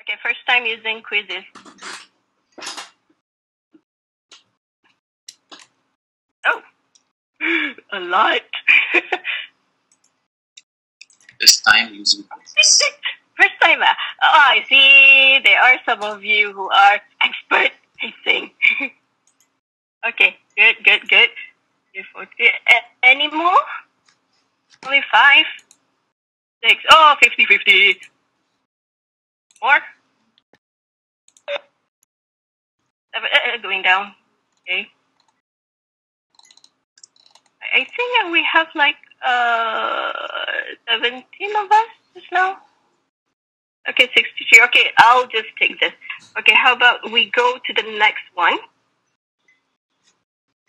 Okay, first time using QUIZIZZ. Oh, a lot. First time using QUIZIZZ. First time. I see. There are some of you who are expert, I think. Okay, good. Any more? Only 5, 6. Oh, 50-50. More? Going down. Okay. I think we have like 17 of us just now. Okay, 63. Okay, I'll just take this. Okay, how about we go to the next one?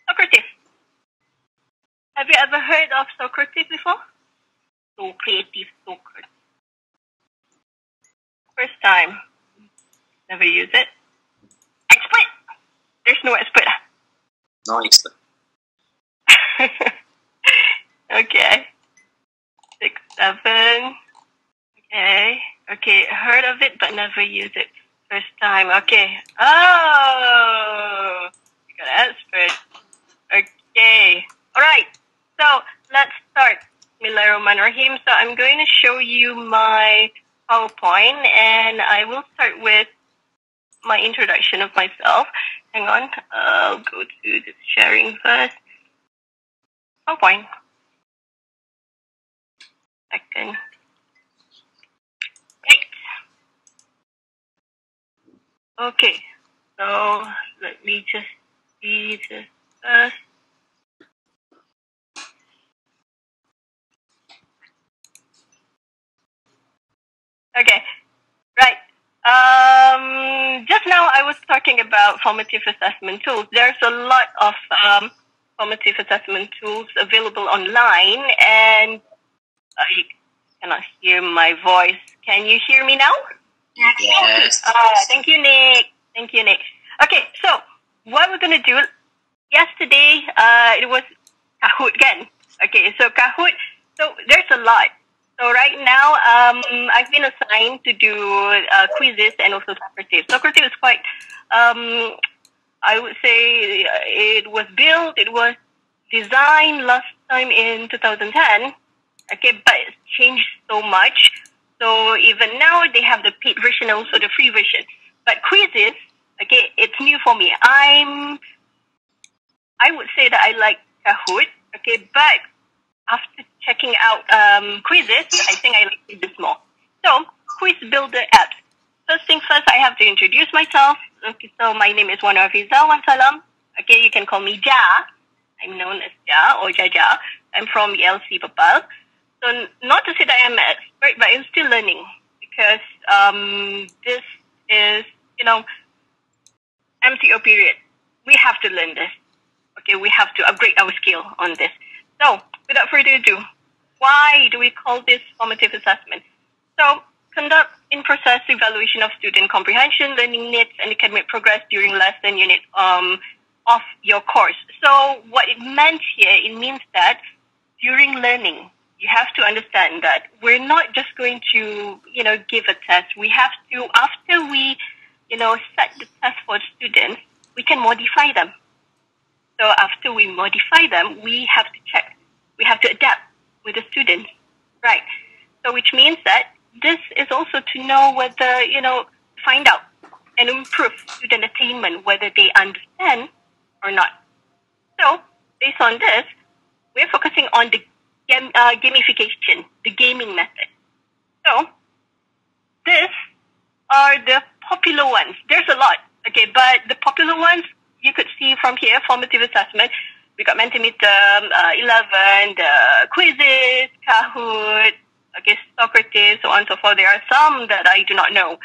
Socrative. Have you ever heard of Socrative before? SOCRATIVE, Socrative. First time. Never use it. Expert. There's no expert. No expert. Okay. 6, 7. Okay, heard of it but never used it. First time. Okay. Oh, you got an expert. Okay. All right. So let's start. Bismillahirrahmanirrahim. So I'm going to show you my PowerPoint, and I will start with my introduction of myself. Hang on. I'll go to the sharing first. PowerPoint. Second. Right. Okay. So let me just see this first. Okay. Right. Just now I was talking about formative assessment tools. There's a lot of formative assessment tools available online, and I cannot hear my voice. Can you hear me now? Yes. Thank you, Nick. Okay, so what we're going to do, yesterday, it was Kahoot again. Okay, so Kahoot, so there's a lot. So right now, I've been assigned to do QUIZIZZ and also SOCRATIVE. SOCRATIVE is quite, I would say it was designed last time in 2010. Okay, but it's changed so much. So even now, they have the paid version and also the free version. But QUIZIZZ, okay, it's new for me. I would say that I like Kahoot, okay, but after checking out QUIZIZZ, I think I like QUIZIZZ more. So, quiz builder apps. First thing first, I have to introduce myself. Okay, so my name is Nurhafeza, Salam. Okay, you can call me Ja. I'm known as Ja or Jaja. I'm from ELC Papal. So, not to say that I'm an expert, but I'm still learning because this is, MTO period. We have to learn this. Okay, we have to upgrade our skill on this. So, without further ado, why do we call this formative assessment? So, conduct in-process evaluation of student comprehension, learning needs, and academic progress during lesson unit of your course. So, what it meant here, it means that during learning, you have to understand that we're not just going to, give a test. We have to, after we, set the test for students, we can modify them. So after we modify them, we have to check. We have to adapt with the students, right? So which means that this is also to know whether, find out and improve student attainment, whether they understand or not. So based on this, we're focusing on the gamification, the gaming method. So these are the popular ones. There's a lot, okay, but the popular ones, you could see from here, formative assessment. We got Mentimeter, 11, the QUIZIZZ, Kahoot, okay, SOCRATIVE, so on and so forth. There are some that I do not know.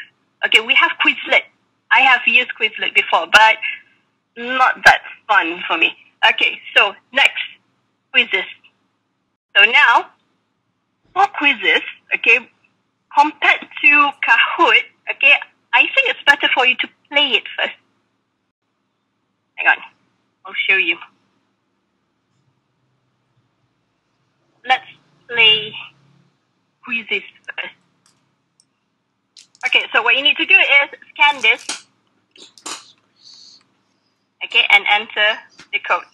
Okay, we have Quizlet. I have used Quizlet before, but not that fun for me. Okay, so next, QUIZIZZ. So now, for QUIZIZZ, okay, compared to Kahoot, okay, I think it's better for you to play it first. Hang on, I'll show you. Let's play QUIZIZZ first. Okay, so what you need to do is scan this. Okay, and enter the code.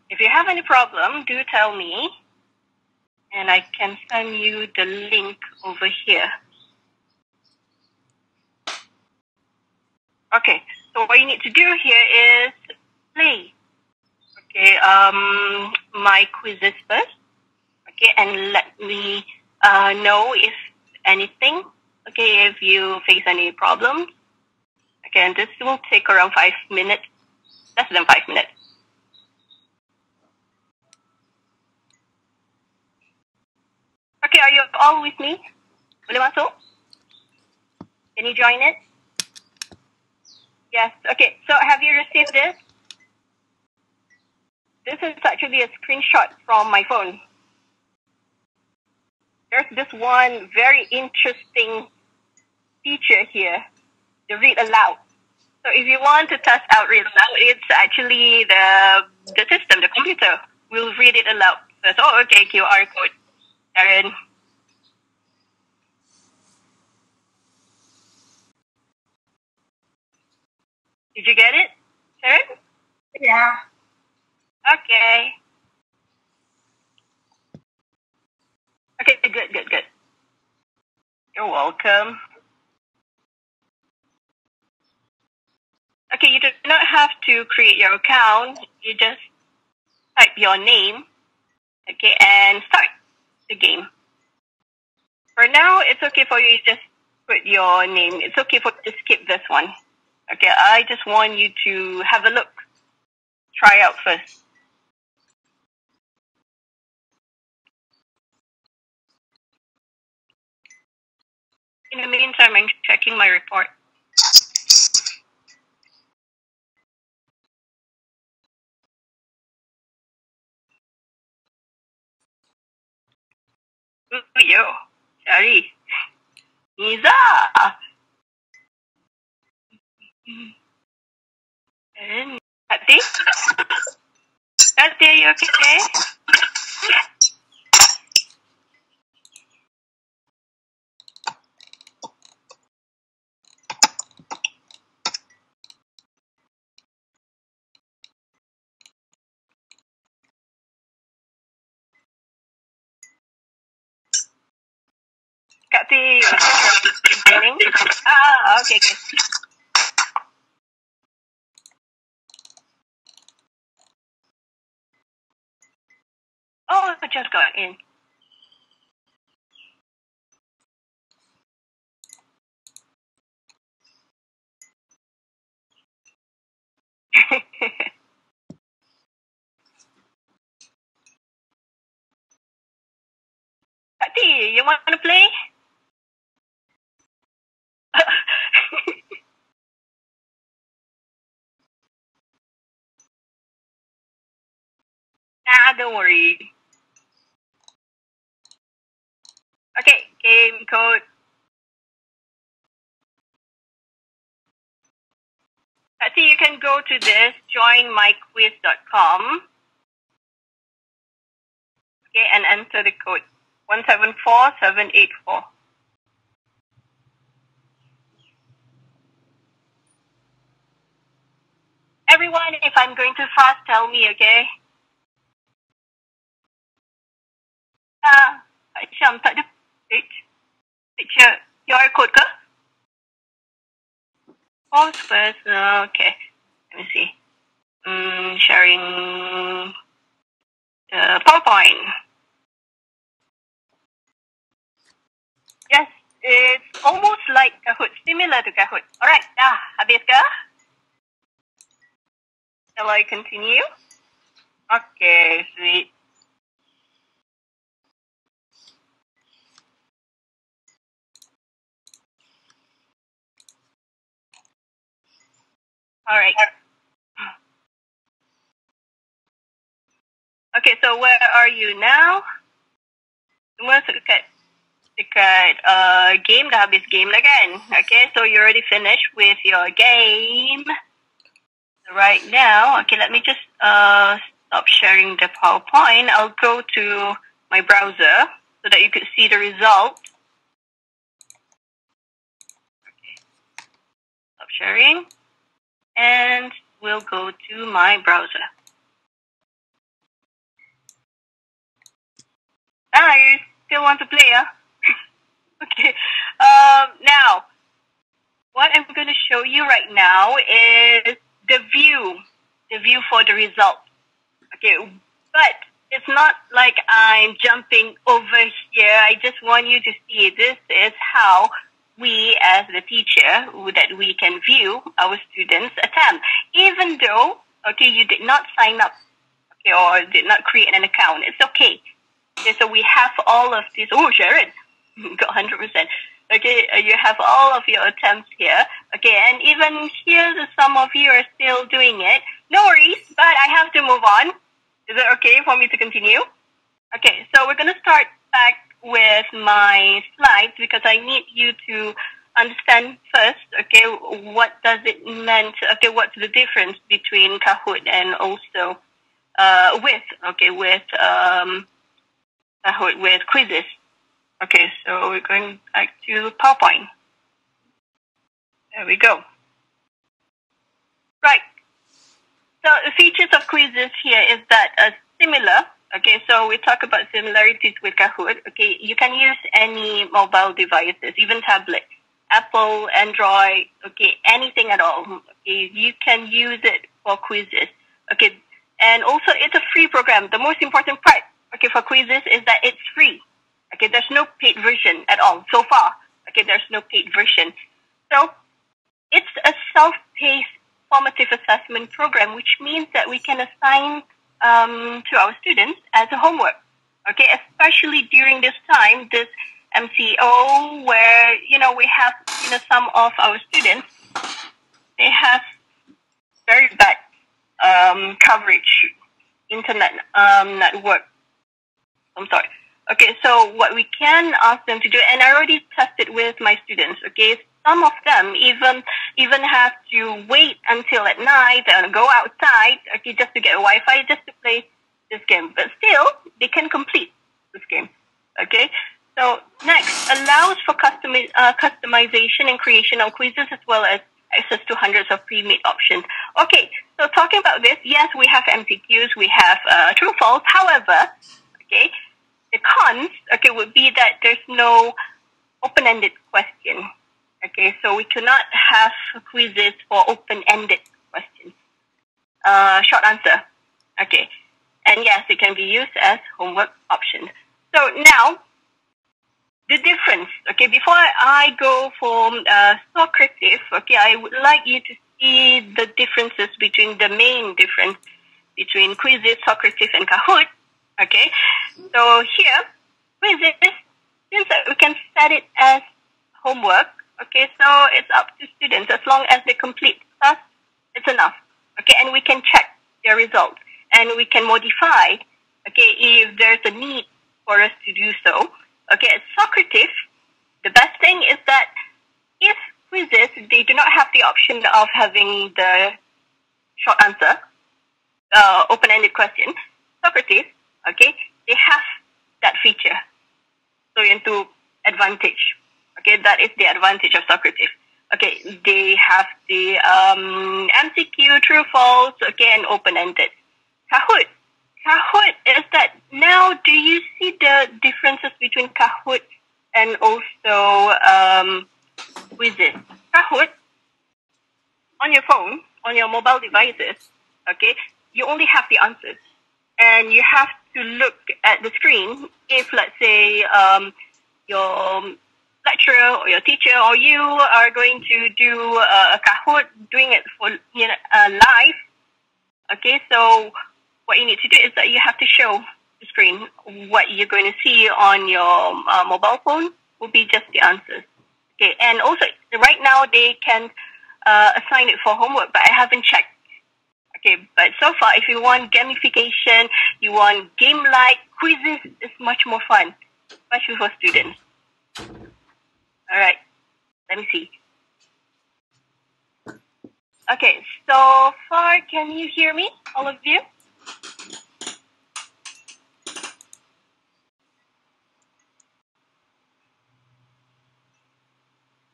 If you have any problem, do tell me, and I can send you the link over here. Okay, so what you need to do here is play. Okay, my QUIZIZZ first. Okay, and let me know if anything. Okay, if you face any problems. Okay, and this will take around 5 minutes, less than 5 minutes. Okay, are you all with me? Boleh masuk? Can you join it? Yes. Okay, so have you received this? This is actually a screenshot from my phone. There's this one very interesting feature here, the read aloud. So if you want to test out read aloud, it's actually the system, the computer will read it aloud. So, oh, okay, QR code. Sharon. Did you get it, Sharon? Yeah. Okay. Okay, good. You're welcome. Okay, you do not have to create your account. You just type your name, okay, and start the game. For now, it's okay for you to just put your name. It's okay for you to skip this one. Okay, I just want you to have a look. Try out first. In the meantime, I'm checking my report. Ooh, yo, Shari. Niza. Hati? Hati, are you okay? Kak T, okay. Oh, I just got in. Kak T, you want to play? Nah, don't worry. Okay, game code. Kak T, you can go to this, joinmyquiz.com. Okay, and enter the code 174784. Everyone, if I'm going too fast, tell me, okay? Syam, tak ada picture QR code ke? Pause first. Okay, let me see. Sharing PowerPoint. Yes, it's almost like Kahoot, similar to Kahoot. Alright, habis ke? Shall I continue? Okay, sweet. Alright. Okay, so where are you now? Semua dekat game, dah habis game lah kan? Okay, so you already finished with your game. Right now, okay, let me just stop sharing the PowerPoint. I'll go to my browser. so that you could see the result. Okay. Stop sharing. And we'll go to my browser. You still want to play, huh? Okay. Now, what I'm going to show you right now is the view for the result. Okay, but it's not like I'm jumping over here. I just want you to see this is how we as the teacher, that we can view our students' attempt. Even though, okay, you did not sign up, okay, or did not create an account, it's okay. Okay, so we have all of these. Oh, Sharon, got 100%. Okay, you have all of your attempts here. Okay, and even here, some of you are still doing it. No worries, but I have to move on. Is it okay for me to continue? Okay, so we're going to start back with my slides because I need you to understand first, okay, what does it mean, okay, what's the difference between Kahoot and also with QUIZIZZ. Okay, so we're going back to PowerPoint. There we go. Right. So the features of QUIZIZZ here is that similar. Okay, so we talk about similarities with Kahoot. Okay, you can use any mobile devices, even tablet, Apple, Android. Okay, anything at all. Okay, you can use it for QUIZIZZ. Okay, and also it's a free program. The most important part, okay, for QUIZIZZ is that it's free. Okay, there's no paid version at all so far. Okay, there's no paid version. So it's a self-paced formative assessment program, which means that we can assign to our students as a homework. Okay, especially during this time, this MCO, where we have some of our students, they have very bad coverage, internet network. I'm sorry. Okay, so what we can ask them to do, and I already tested with my students, okay, some of them even have to wait until at night and go outside, okay, just to get Wi-Fi, just to play this game. But still, they can complete this game, okay? So next, allows for customization and creation of quizzes as well as access to hundreds of pre-made options. Okay, so talking about this, yes, we have MCQs, we have true-false. However, okay, the cons, okay, would be that there's no open-ended question. Okay, so we cannot have quizzes for open-ended questions. Short answer. Okay, and yes, it can be used as homework options. So now, the difference. Okay, before I go for SOCRATIVE, okay, I would like you to see the differences between the main difference between QUIZIZZ, SOCRATIVE, and Kahoot. Okay, so here, QUIZIZZ, since we can set it as homework, okay, so it's up to students. As long as they complete the task, it's enough. Okay, and we can check their results. And we can modify, okay, if there's a need for us to do so. Okay, at SOCRATIVE, the best thing is that if QUIZIZZ, they do not have the option of having the short answer, open-ended question. SOCRATIVE, okay, they have that feature. So into advantage. Okay, that is the advantage of SOCRATIVE. Okay, they have the MCQ, true, false, okay, and open-ended. Kahoot is that now, do you see the differences between Kahoot and also QUIZIZZ? Kahoot, on your phone, on your mobile devices, okay, you only have the answers. And you have to look at the screen if, let's say, your lecturer or your teacher or you are going to do a Kahoot, doing it for live. Okay, so what you need to do is that you have to show the screen. What you're going to see on your mobile phone will be just the answers. Okay, and also right now they can assign it for homework, but I haven't checked. Okay, but so far, if you want gamification, you want game-like, QUIZIZZ is much more fun, especially for students. All right, let me see. Okay, so far, can you hear me, all of you?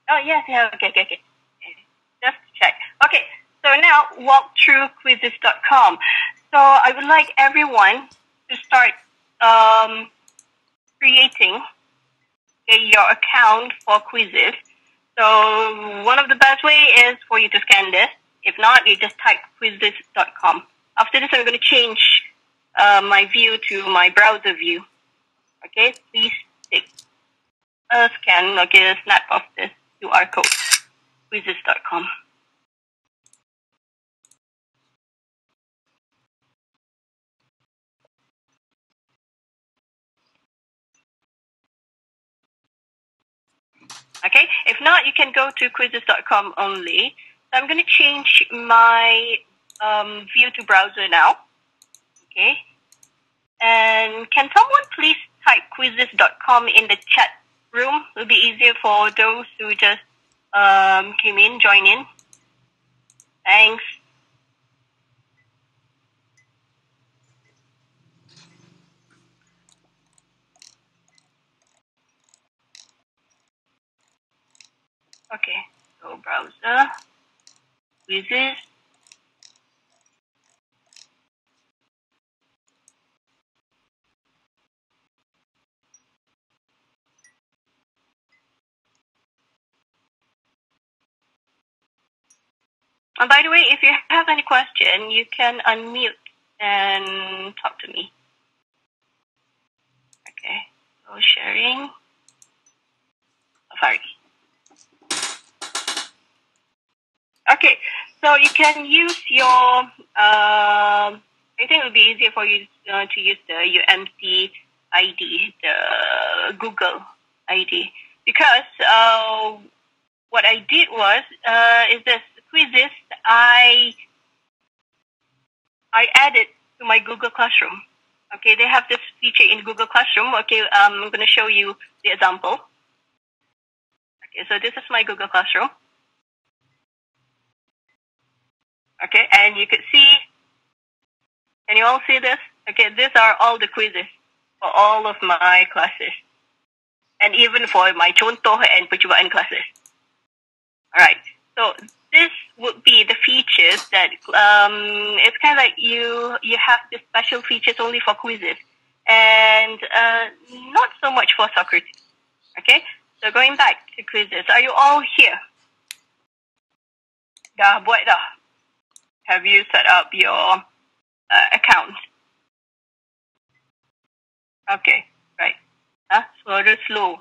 Oh, yes, yeah, okay. Just check. Okay, so now walk through QUIZIZZ.com. So I would like everyone to start creating your account for QUIZIZZ. So one of the best way is for you to scan this. If not, you just type QUIZIZZ.com. After this, I'm going to change my view to my browser view. Okay, please take a scan, a snap of this QR code, QUIZIZZ.com. Okay, if not, you can go to QUIZIZZ.com only. So I'm going to change my view to browser now. Okay, and can someone please type QUIZIZZ.com in the chat room? It will be easier for those who just came in, join in. Thanks. Okay, so browser, QUIZIZZ. And by the way, if you have any question, you can unmute and talk to me. Okay, so sharing. Sorry. Okay, so you can use your, I think it would be easier for you to use the UMT ID, the Google ID, because what I did was, is this QUIZIZZ, I added to my Google Classroom. Okay, they have this feature in Google Classroom. Okay, I'm going to show you the example. Okay, so this is my Google Classroom. Okay, and you could see, can you all see this? Okay, these are all the quizzes for all of my classes. And even for my contoh and percubaan classes. Alright, so this would be the features that, it's kind of like you have the special features only for QUIZIZZ. And not so much for SOCRATIVE. Okay, so going back to QUIZIZZ, are you all here? Dah buat dah? Have you set up your account? Okay, right. Slow.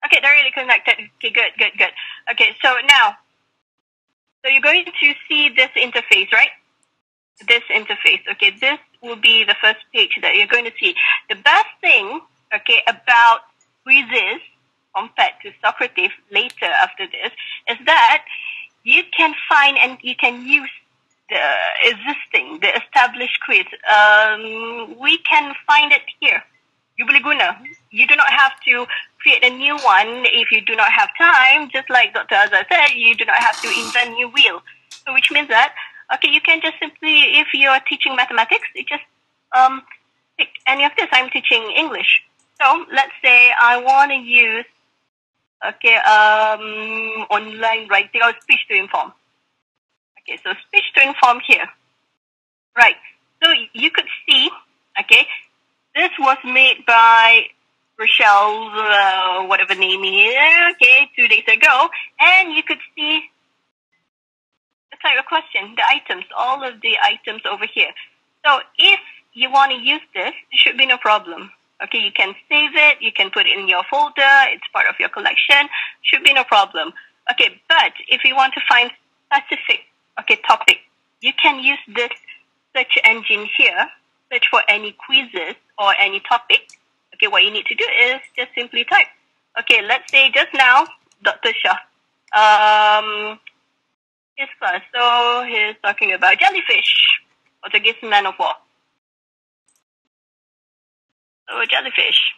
Okay, they're really connected. Okay, good. Okay, so now, so you're going to see this interface, right? This interface. Okay, this will be the first page that you're going to see. The best thing, okay, about QUIZIZZ compared to SOCRATIVE later after this is that you can find and you can use the established quiz. We can find it here. You boleh guna. You do not have to create a new one if you do not have time. Just like Dr. Azhar said, you do not have to invent new wheel. So which means that, okay, you can just simply, if you're teaching mathematics, you just pick any of this. I'm teaching English. So let's say I want to use, okay, online writing or speech to inform. Okay, so speech to inform here. Right. So you could see, okay, this was made by Rochelle, whatever name is, okay, 2 days ago. And you could see, it's like a question, the items, all of the items over here. So if you want to use this, it should be no problem. Okay, you can save it, you can put it in your folder, it's part of your collection, should be no problem. Okay, but if you want to find specific, okay, topic, you can use this search engine here, search for any quizzes or any topic. Okay, what you need to do is just simply type. Okay, let's say just now, Dr. Shah, his class, so he's talking about jellyfish, Portuguese man of war. So jellyfish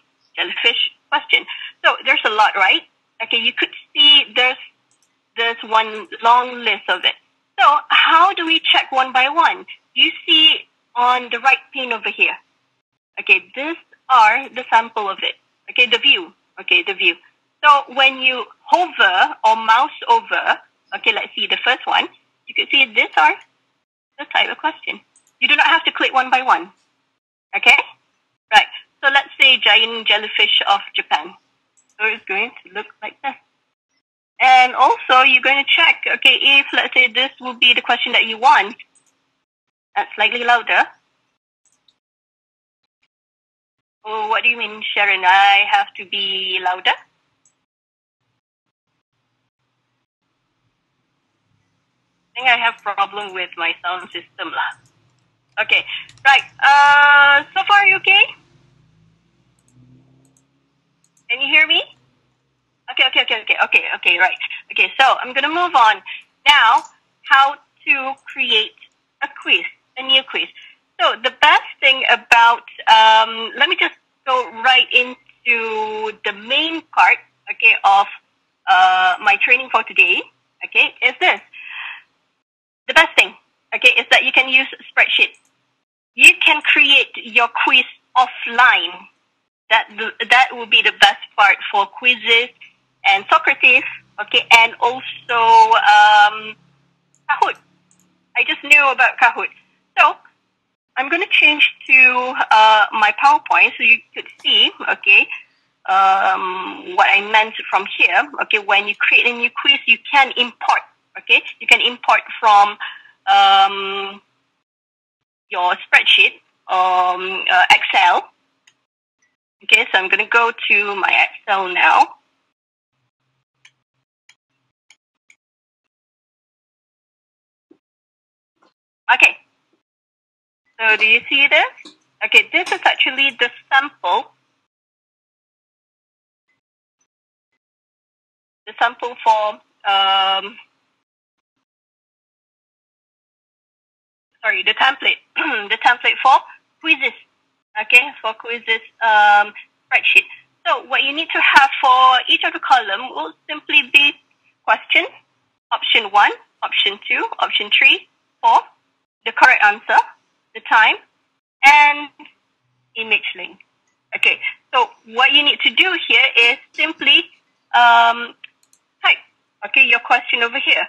question. So there's a lot, right? Okay, you could see there's one long list of it. So how do we check one by one? You see on the right pane over here. Okay, these are the sample of it. Okay, the view. Okay, the view. So So when you hover or mouse over, okay, let's see the first one. You can see these are the type of question. You do not have to click one by one. Okay? Right. So let's say giant jellyfish of Japan. So it's going to look like this. And also you're going to check, okay, if let's say this will be the question that you want, that's slightly louder. Oh, what do you mean, Sharon? I have to be louder? I think I have problem with my sound system lah. Okay, right. So far, are you okay? Can you hear me? Okay, right. Okay, so I'm going to move on. Now, how to create a quiz, a new quiz. So the best thing about, let me just go right into the main part, okay, of my training for today, okay, is this. The best thing, okay, is that you can use spreadsheet. You can create your quiz offline. That will be the best part for QUIZIZZ and SOCRATIVE, okay, and also Kahoot. I just knew about Kahoot. So I'm going to change to my PowerPoint so you could see, okay, what I meant from here. Okay, when you create a new quiz, you can import, okay, you can import from your spreadsheet, Excel. Okay, so I'm going to go to my Excel now. Okay, so do you see this? Okay, this is actually the sample. The sample for, the template. The template for QUIZIZZ. Okay, for QUIZIZZ spreadsheet. So what you need to have for each of the column will simply be question, option 1, option 2, option 3, 4, the correct answer, the time, and image link. Okay, so what you need to do here is simply type, okay, your question over here.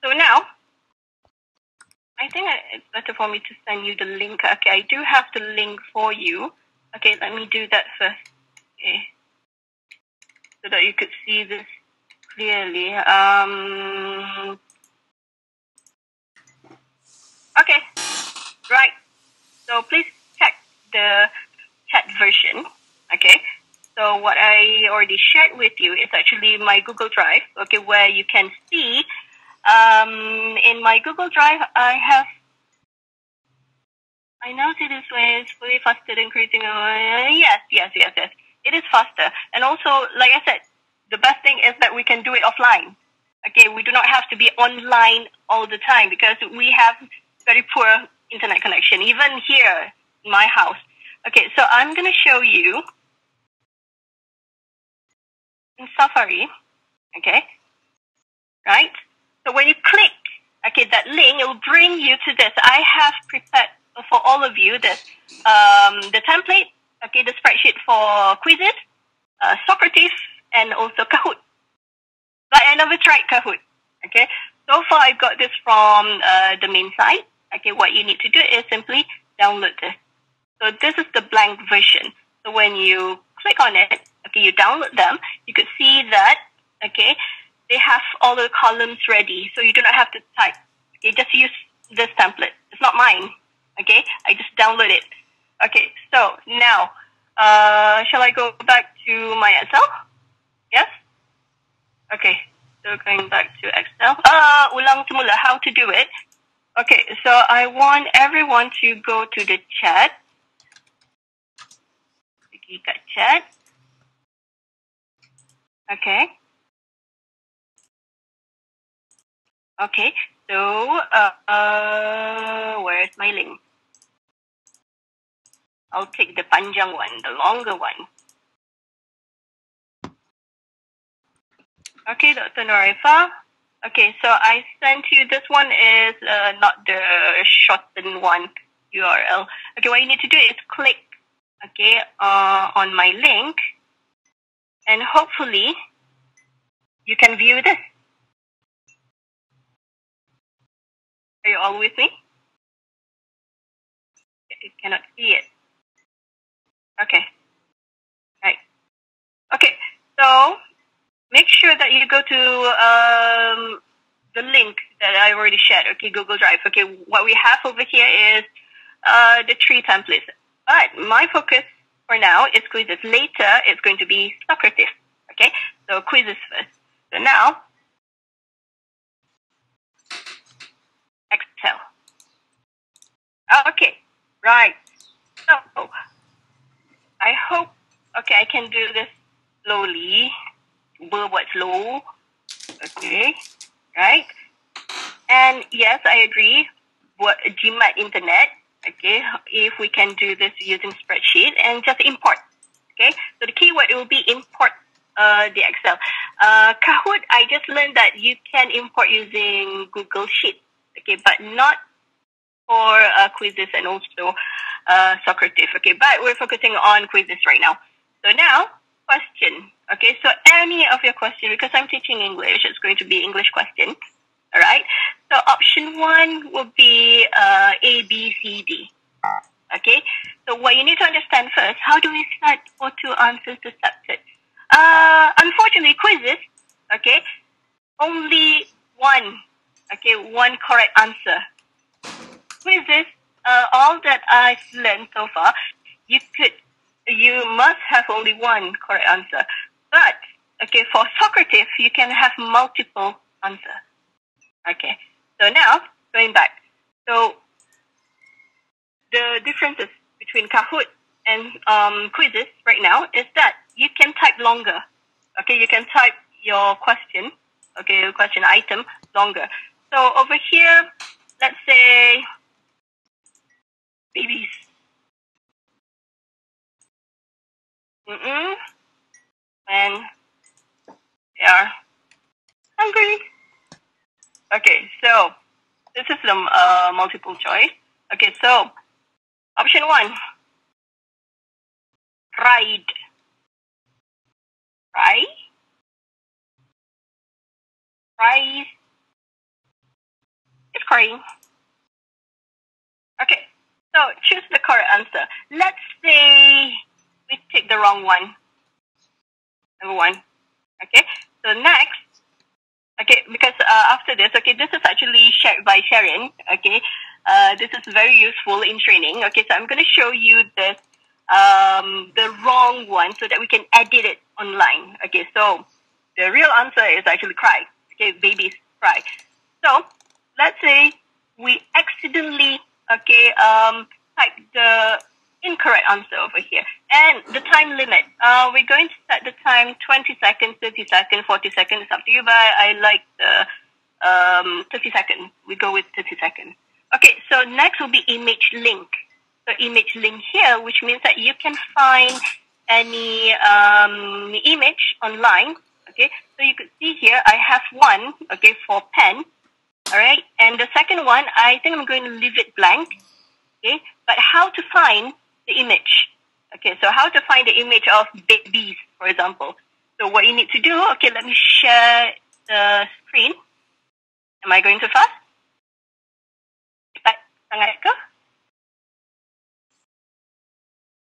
So now, I think it's better for me to send you the link. Okay, I do have the link for you. Okay, let me do that first. Okay, so that you could see this clearly. Okay, right. So please check the chat version. Okay, so what I already shared with you is actually my Google Drive. Okay, where you can see in my Google Drive, I know this way is fully faster than creating yes. It is faster. And also, like I said, the best thing is that we can do it offline. Okay, we do not have to be online all the time because we have very poor internet connection, even here in my house. Okay, so I'm going to show you in Safari. Okay, right? So when you click, okay, that link, it will bring you to this. I have prepared for all of you this, the template, okay, the spreadsheet for QUIZIZZ, SOCRATIVE, and also Kahoot. But I never tried Kahoot, okay? So far, I got this from the main site. Okay, what you need to do is simply download this. So this is the blank version. So when you click on it, okay, you download them, you could see that, okay, they have all the columns ready. So you do not have to type. Okay, just use this template. It's not mine. Okay, I just download it. Okay, so now, shall I go back to my Excel? Yes? Okay, so going back to Excel. Ulang semula, how to do it. Okay, so I want everyone to go to the chat. Pergi kat chat. Okay. Okay, so where's my link? I'll take the panjang one, the longer one. Okay, Dr. Nurhafeza. Okay, so I sent you, this one is not the shortened one URL. Okay, what you need to do is click, okay, on my link, and hopefully you can view this. Are you all with me? You cannot see it. Okay. Right. Okay. So make sure that you go to the link that I already shared. Okay, Google Drive. Okay, what we have over here is the 3 templates. But my focus for now is QUIZIZZ. Later, it's going to be SOCRATIVE. Okay, so QUIZIZZ first. So now, Excel. Okay, right. So I hope, okay, I can do this slowly. Buat slow. Okay, right. And yes, I agree. What GMAT internet. Okay, if we can do this using spreadsheet and just import. Okay, so the keyword will be import the Excel. Kahoot, I just learned that you can import using Google Sheets. Okay, but not for QUIZIZZ and also SOCRATIVE. Okay, but we're focusing on QUIZIZZ right now. So now, question. Okay, so any of your questions, because I'm teaching English, it's going to be English question. All right. So option 1 will be A, B, C, D. Okay. So what you need to understand first, how do we set auto answers to subject? Unfortunately, QUIZIZZ, okay, only one, okay, one correct answer. QUIZIZZ, all that I've learned so far, you must have only one correct answer. But, okay, for SOCRATIVE, you can have multiple answers. Okay, so now, going back. So, the differences between Kahoot and QUIZIZZ right now is that you can type longer. Okay, you can type your question, okay, your question item longer. So, over here, let's say, babies. And they are hungry. Okay, so this is the multiple choice. Okay, so option 1, cried. Cry. Cries. It's crying. Okay, so choose the correct answer. Let's say we take the wrong one. Number 1. Okay, so next. Okay, because after this, okay, this is actually shared by Sharon. Okay, this is very useful in training. Okay, so I'm going to show you this, the wrong one so that we can edit it online. Okay, so the real answer is actually cry. Okay, babies cry. So let's say we accidentally, okay, type the incorrect answer over here. And the time limit, we're going to set the time 20 seconds, 30 seconds, 40 seconds. It's up to you, but I like the 30 seconds. We go with 30 seconds. Okay, so next will be image link. So image link here, which means that you can find any image online. Okay, so you could see here, I have one, okay, for pen. All right, and the second one, I think I'm going to leave it blank. Okay, but how to find the image? Okay, so how to find the image of babies, for example. So what you need to do, okay, let me share the screen. Am I going too fast? Cepat sangat ke?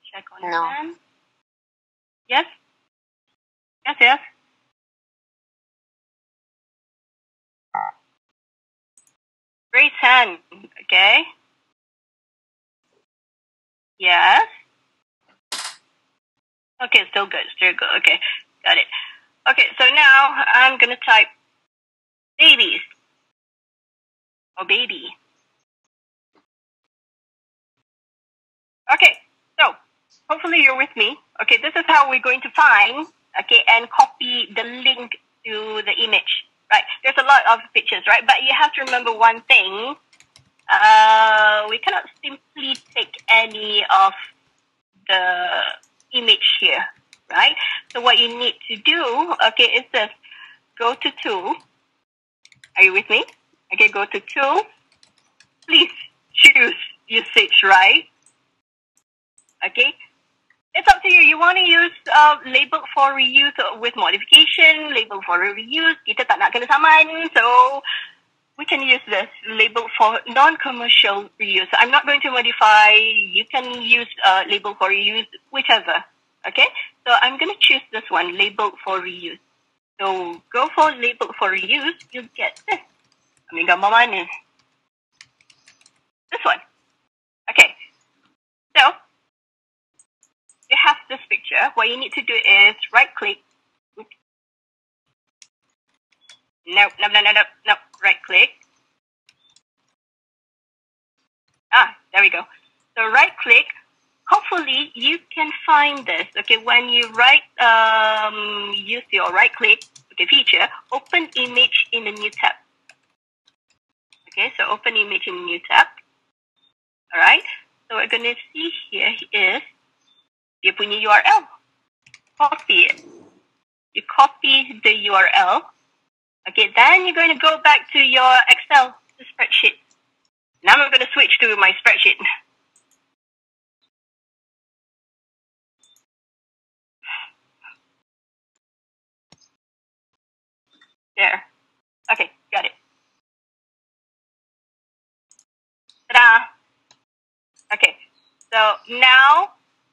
Share content. No. Yes? Yes, yes. Raise hand, okay? Yes. Okay, still good, okay, got it. Okay, so now I'm gonna type babies, or baby. Okay, so hopefully you're with me. Okay, this is how we're going to find, okay, and copy the link to the image, right? There's a lot of pictures, right? But you have to remember one thing. We cannot simply take any of the image here, right? So what you need to do, okay, is this. Go to tool. Are you with me? Okay, go to tool. Please choose usage, right? Okay, it's up to you. you want to use label for reuse with modification, label for reuse, kita tak nak kena saman. So we can use this label for non-commercial reuse. So I'm not going to modify. You can use label for reuse, whichever. Okay, so I'm going to choose this one, label for reuse. So go for label for reuse, you get this. Ambil gambar mana? This one. Okay, so you have this picture. What you need to do is right-click. Nope. Right-click. There we go. So right-click. Hopefully, you can find this. Okay, when you use your right-click feature, open image in a new tab. Okay, so open image in a new tab. All right. So what we're going to see here is dia punya URL. Copy it. You copy the URL. Okay, then you're going to go back to your Excel, the spreadsheet. Now I'm going to switch to my spreadsheet. There. Okay, got it. Ta-da! Okay, so now,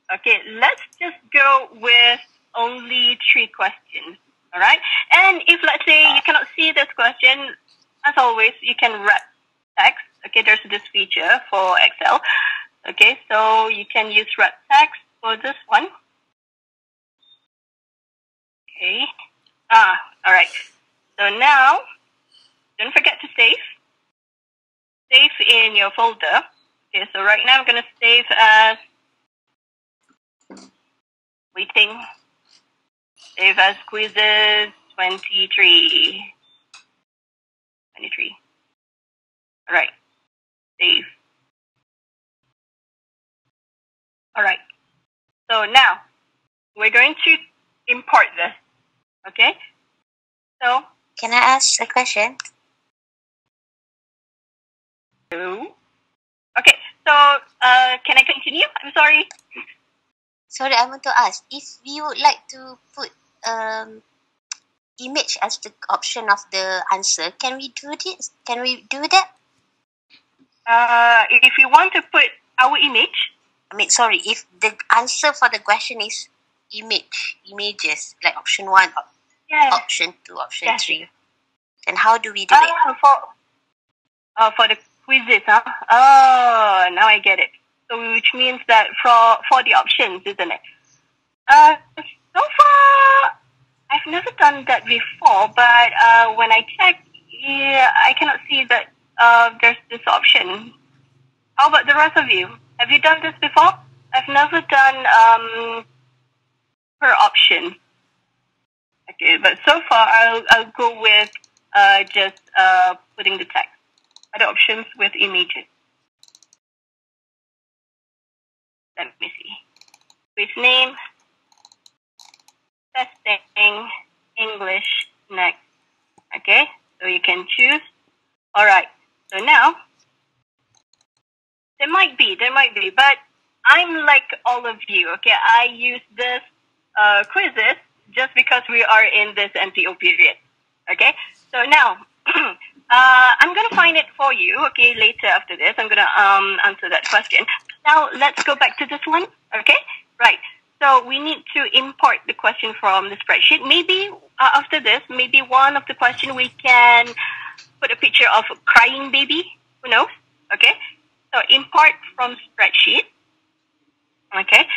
let's just go with only 3 questions, all right? And if, let's say, you cannot see this question, as always, you can wrap text. Okay, there's this feature for Excel. Okay, so you can use wrap text for this one. Okay. All right. So now, don't forget to save. Save in your folder. Okay, so right now I'm going to save as waiting. Save as QUIZIZZ 23. All right. Save. All right. So now we're going to import this. Okay. So can I ask a question? Okay, so can I continue? I'm sorry. Sorry, I want to ask. If we would like to put image as the option of the answer, can we do this? Can we do that? If you want to put our image. If the answer for the question is images, like option 1, option 2, option 3, then how do we do it? For the QUIZIZZ, huh? Oh, now I get it. So which means that for the options, isn't it? So far, I've never done that before, but when I check, I cannot see that there's this option. How about the rest of you? Have you done this before? I've never done per option. Okay, but so far I'll go with just putting the text. Other options with images. Let me see. Quiz name, testing, English, next. Okay, so you can choose. All right, so now, there might be, but I'm like all of you, okay? I use this QUIZIZZ just because we are in this MTO period, okay? So now, I'm going to find it for you, okay, later after this. I'm going to answer that question. Now, let's go back to this one, okay? Right. So we need to import the question from the spreadsheet. Maybe after this, maybe one of the question we can put a picture of a crying baby. Who knows? Okay. So import from spreadsheet. Okay.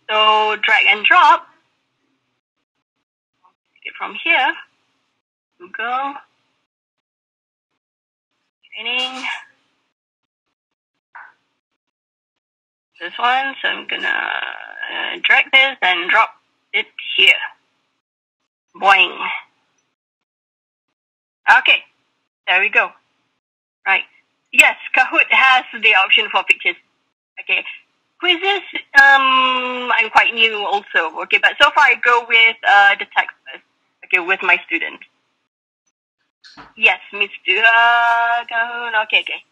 So drag and drop. Take it from here. Google. Training. This one. So I'm gonna drag this and drop it here. Boing. Okay. There we go. Right. Yes, Kahoot has the option for pictures. Okay. QUIZIZZ, I'm quite new also. Okay, but so far I go with the text first. Okay, with my students. Yes, Miss Kahoot. Okay. Yes.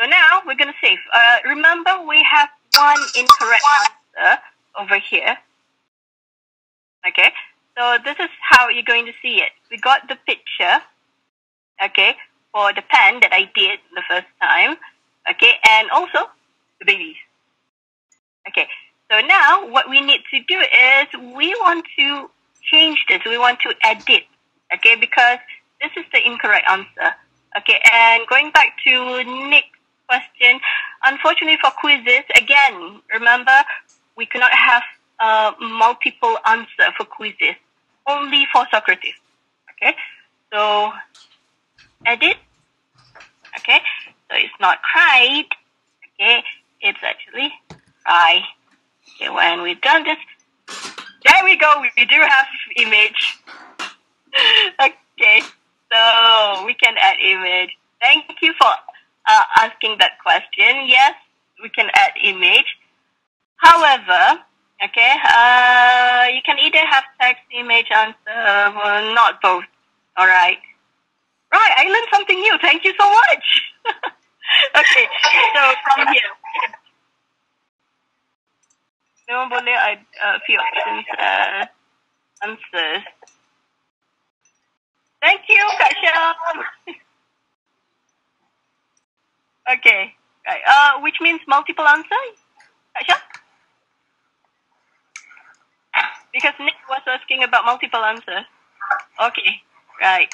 So now we're gonna save. Remember, we have one incorrect answer over here. Okay, so this is how you're going to see it. We got the picture, okay, for the pen that I did the first time, okay, and also the babies. Okay, so now what we need to do is we want to change this. We want to edit, okay, because this is the incorrect answer. Okay, and going back to Nick's question, unfortunately for quizzes, again, remember, we cannot have multiple answer for quizzes, only for Socrative. Okay, so edit. Okay, so it's not cried. Okay, it's actually cry. Okay, when we've done this, there we go. We do have image. Okay, so we can add image. Thank you for asking that question. Yes, we can add image. However, okay, you can either have text, image, answer, well, not both. All right. Right, I learned something new. Thank you so much. Okay, so from here. Memang boleh ada few options answers. Thank you, Kak Syam. Okay, right. Which means multiple answer, Kak Syam? Because Nick was asking about multiple answers. Okay, right.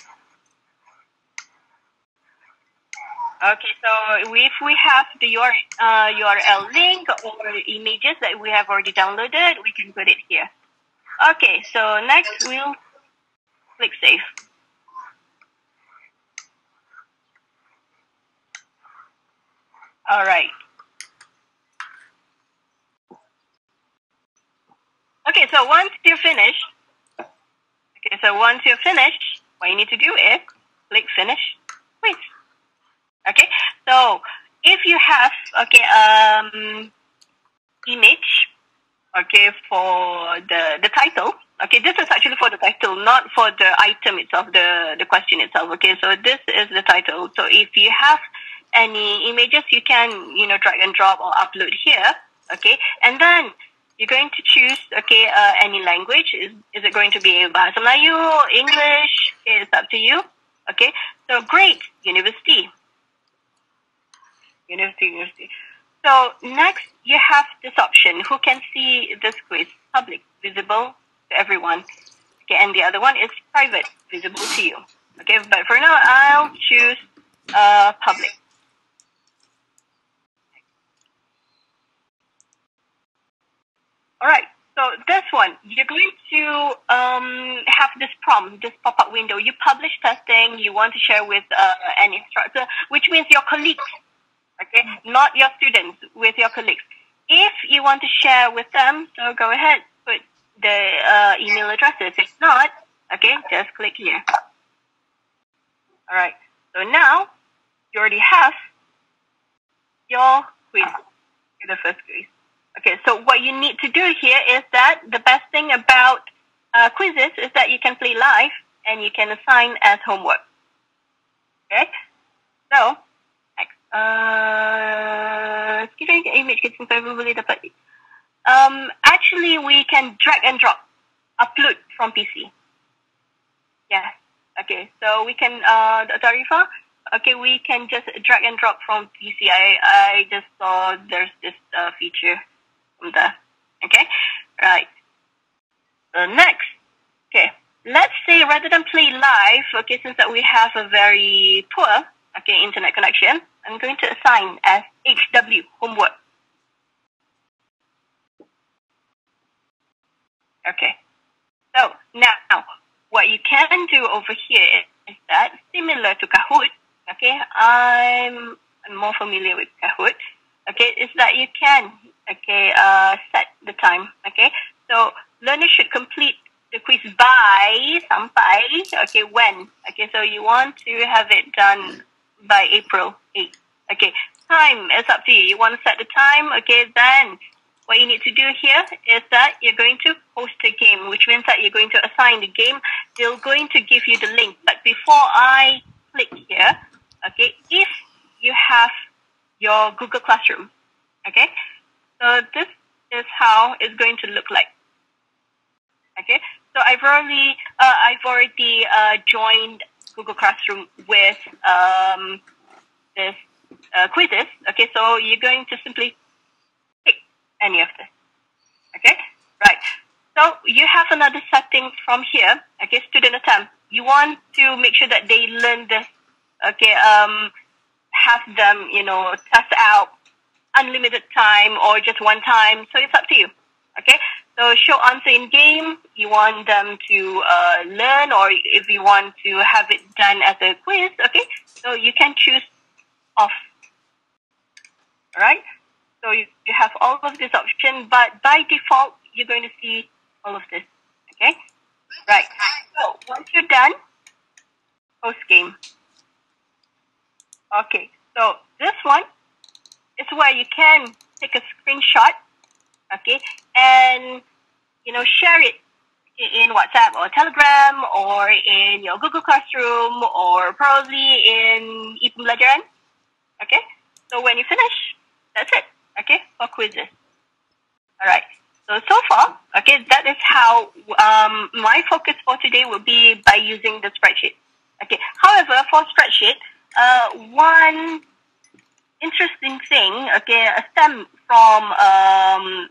Okay, so if we have the URL link or images that we have already downloaded, we can put it here. Okay, so next we'll click save. All right. Okay, so once you're finished, what you need to do is click finish quiz. Okay, so if you have image, okay, for the title, okay, this is actually for the title, not for the item itself, the question itself. Okay, so this is the title. So if you have any images, you can drag and drop or upload here. Okay, and then you're going to choose any language. Is it going to be Bahasa Melayu, English? Okay, it's up to you. Okay, so grade, university. So next you have this option. Who can see this quiz? Public, visible to everyone. Okay, and the other one is private, visible to you. Okay, but for now I'll choose public. All right. So this one, you're going to have this prompt, this pop-up window. You publish testing. You want to share with an instructor, which means your colleagues. Okay, not your students, with your colleagues. If you want to share with them, so go ahead, put the email addresses. If not, okay, just click here. All right, so now you already have your quiz, the first quiz. Okay, so what you need to do here is that the best thing about quizzes is that you can play live and you can assign as homework. Okay, so image kita boleh dapat. Actually, we can drag and drop, upload from PC. Yeah. Okay. So we can, Tarifa. Okay, we can just drag and drop from PC. I just saw there's this feature from there. Okay. Right. So next. Okay. Let's say rather than play live, okay, since that we have a very poor internet connection, I'm going to assign as HW, homework. Okay. So now, what you can do over here is that, similar to Kahoot, okay, I'm more familiar with Kahoot, okay, is that you can, set the time, okay. So learners should complete the quiz by, sampai, okay, when, okay, so you want to have it done by April 8th. Okay, time is up to you. You want to set the time, okay, then what you need to do here is that you're going to host a game, which means that you're going to assign the game. They're going to give you the link. But before I click here, okay, if you have your Google Classroom, okay, so this is how it's going to look like. Okay, So I've already joined Google Classroom with this QUIZIZZ. Okay, so you're going to simply pick any of this. Okay, right. So you have another setting from here. Okay, student attempt. You want to make sure that they learn this. Okay, have them, test out unlimited time or just one time. So it's up to you. Okay, so show answer in game. You want them to learn, or if you want to have it done as a quiz. Okay, so you can choose off. All right. So you have all of this option, but by default, you're going to see all of this. Okay? Right. So once you're done, post game. Okay. So this one is where you can take a screenshot, okay, and share it in WhatsApp or Telegram or in your Google Classroom or probably in E-Pembelajaran. Okay? So when you finish, that's it. Okay, for QUIZIZZ. All right. So far, okay, that is how my focus for today will be by using the spreadsheet. Okay. However, for spreadsheet, one interesting thing, okay, stem from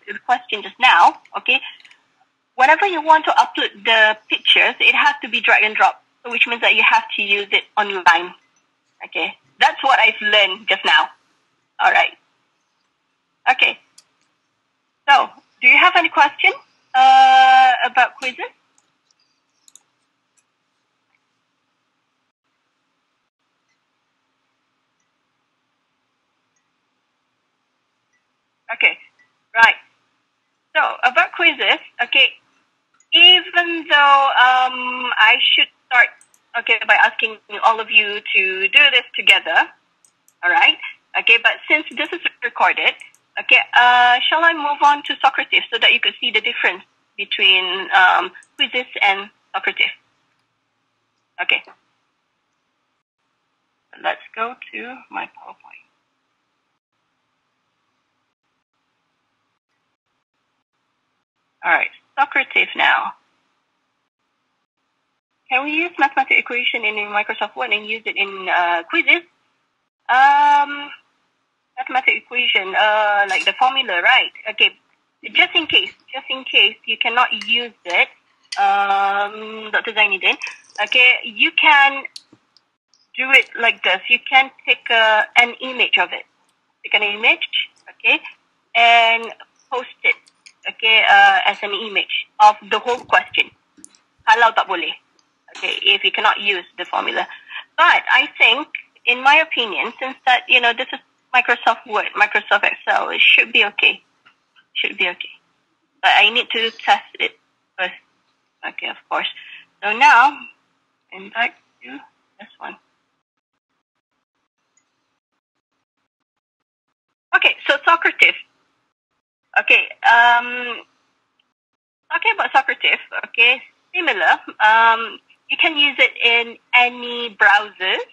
the question just now. Okay, whenever you want to upload the pictures, it has to be drag and drop. So which means that you have to use it online. Okay, that's what I've learned just now. All right. Okay. So, do you have any question about QUIZIZZ? Okay. Right. So, about QUIZIZZ, okay, even though I should start, okay, by asking all of you to do this together, all right? Okay, but since this is recorded, okay, shall I move on to SOCRATIVE so that you could see the difference between QUIZIZZ and SOCRATIVE? Okay. Let's go to my PowerPoint. All right, SOCRATIVE now. Can we use mathematical equation in Microsoft Word and use it in QUIZIZZ? Mathematical equation, like the formula, right? Okay, just in case you cannot use it, Dr. Zainuddin, okay, you can do it like this. You can take an image of it. Take an image, okay, and post it, okay, as an image of the whole question. Kalau tak boleh, okay, if you cannot use the formula. But I think, in my opinion, since that, this is Microsoft Word, Microsoft Excel, it should be okay. Should be okay. But I need to test it first. Okay, of course. So now, I'm back to this one. Okay, so SOCRATIVE. Okay, talking about SOCRATIVE, okay, similar. You can use it in any browsers,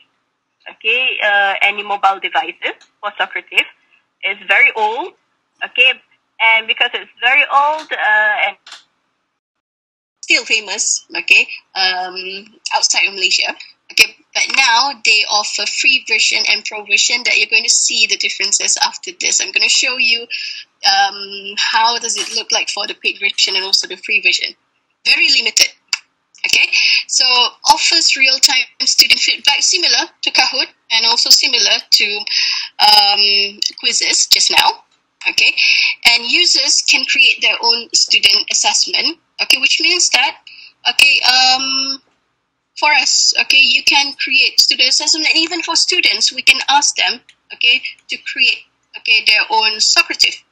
okay, any mobile devices for SOCRATIVE. It's very old, okay, and because it's very old and still famous, okay, outside of Malaysia, okay, but now they offer free version and pro version that you're going to see the differences after this. I'm going to show you how does it look like for the paid version and also the free version. Very limited. Okay, so offers real-time student feedback similar to Kahoot and also similar to QUIZIZZ just now. Okay, and users can create their own student assessment. Okay, which means that for us, okay, you can create student assessment, and even for students, we can ask them, okay, to create their own SOCRATIVE,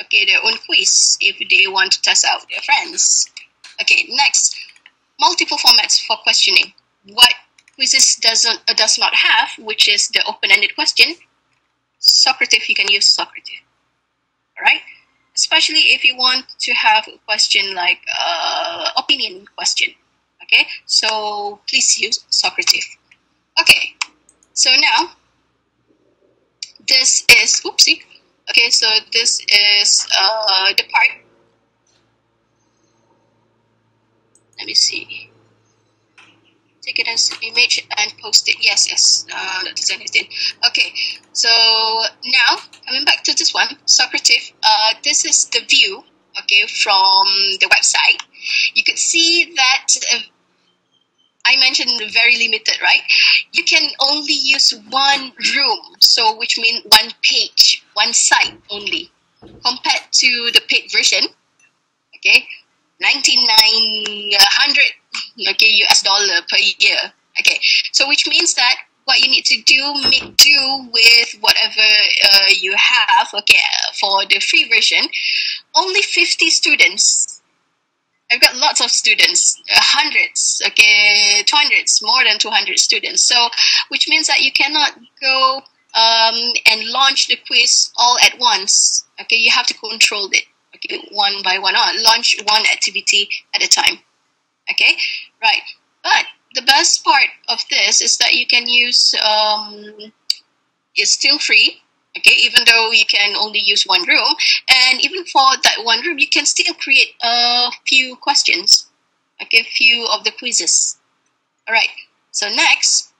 okay, their own quiz if they want to test out their friends. Okay, next. Multiple formats for questioning. What QUIZIZZ does not have, which is the open-ended question, SOCRATIVE, you can use SOCRATIVE. All right? Especially if you want to have a question like opinion question. Okay? So please use SOCRATIVE. Okay. So now, this is, oopsie. Okay, so this is the part. Let me see. Take it as an image and post it. Yes. Dr. Zainuddin. Okay, so now coming back to this one, Socrative. This is the view, okay, from the website. You could see that I mentioned very limited, right? You can only use one room, so which means one page, one site only, compared to the paid version. Okay, 1,900 US dollar per year. Okay, so which means that what you need to do, make do with whatever you have. Okay, for the free version, only 50 students. I've got lots of students, hundreds, 200s, more than 200 students. So, which means that you cannot go and launch the quiz all at once. Okay, you have to control it. Okay, one by one, launch one activity at a time. Okay, right. But the best part of this is that you can use, it's still free. Okay, even though you can only use one room, and even for that one room, you can still create a few questions. Okay, few of the quizzes. All right. So next,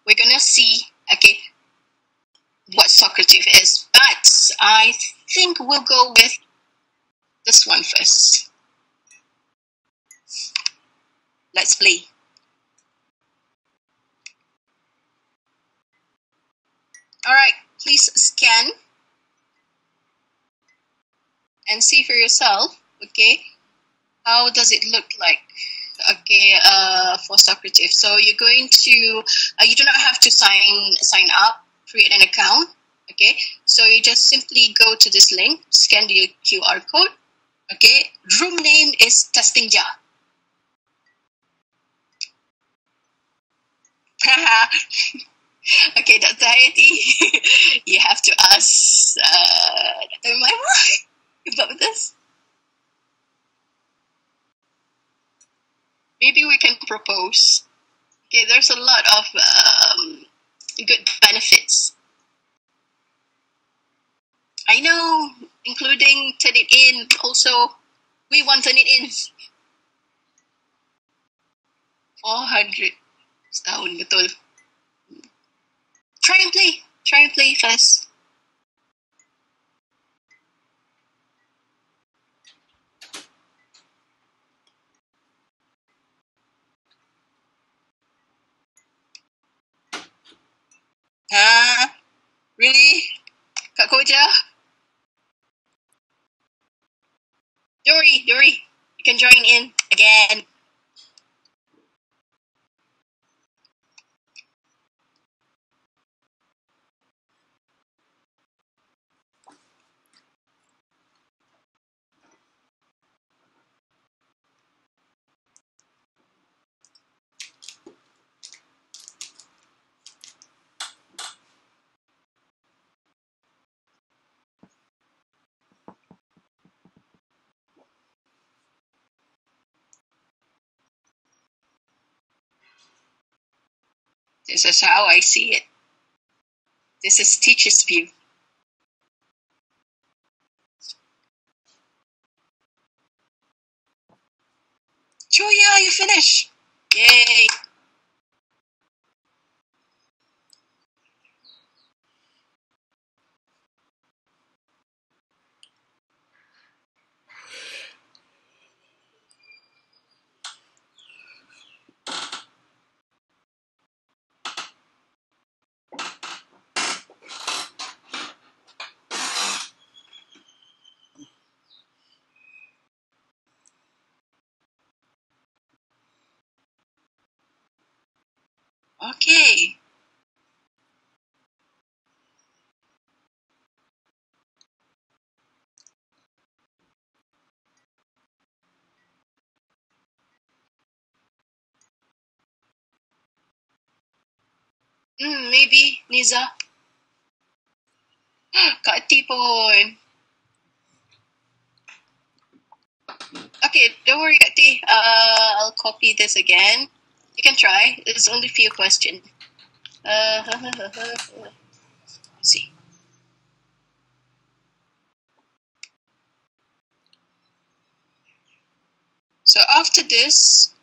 we're gonna see, okay, what Socrative is. But I think we'll go with this one first. Let's play. All right, please scan and see for yourself, okay, how does it look like, okay, for Socrative. So you're going to, you do not have to sign up, create an account, okay, so you just simply go to this link, scan the QR code, okay, room name is Testing Ja. Okay, Dr. Hayati, you have to ask Dr. Maima about this. Maybe we can propose. Okay, there's a lot of good benefits. I know, including turn it in. Also, we want turn it in. 400 setahun, betul. Try and play first. Really? Kak Koja? Dory, you can join in again. This is how I see it. This is teacher's view. Julia, you finished. Yay. Okay. Maybe, Niza. Kak T pun. Okay, don't worry, Kak T. I'll copy this again. You can try. It's only a few questions. Let's see. So after this,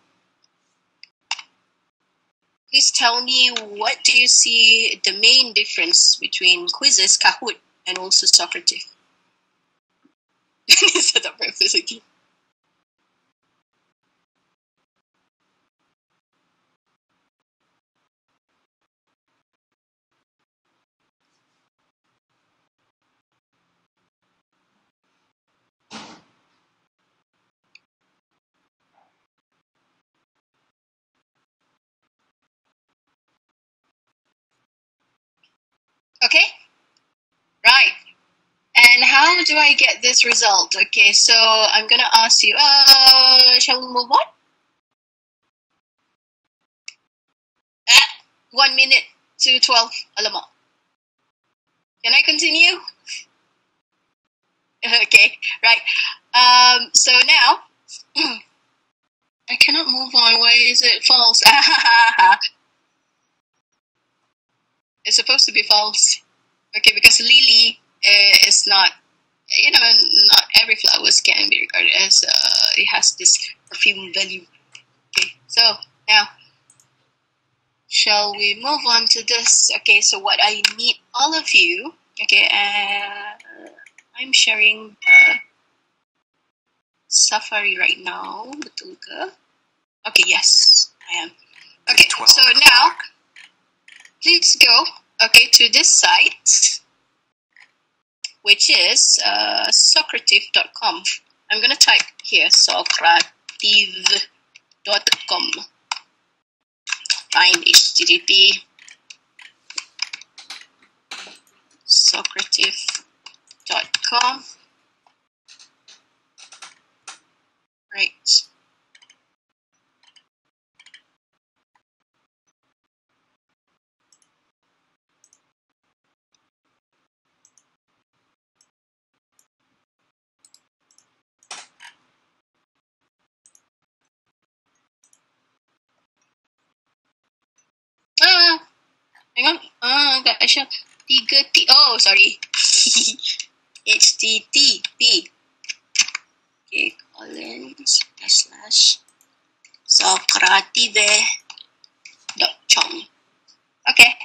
please tell me, what do you see the main difference between QUIZIZZ, Kahoot, and also SOCRATIVE? Set up breakfast again. Okay, right. And how do I get this result? Okay, so I'm gonna ask you, shall we move on? 1 minute to 12, alamak. Can I continue? Okay, right. So now, I cannot move on. Why is it false? It's supposed to be false. Okay, because lily is not, not every flowers can be regarded as, it has this perfume value. Okay, so now, shall we move on to this? Okay, so what I need all of you, okay, I'm sharing Safari right now, betul ke? Okay, yes, I am. Okay, so now, please go, okay, to this site, which is Socrative.com. I'm going to type here, Socrative.com. Find HTTP Socrative.com. Right. Hang on. Got a shot. 3T. Oh, sorry. HTTP. Okay, colon slash Socrative.com. Okay.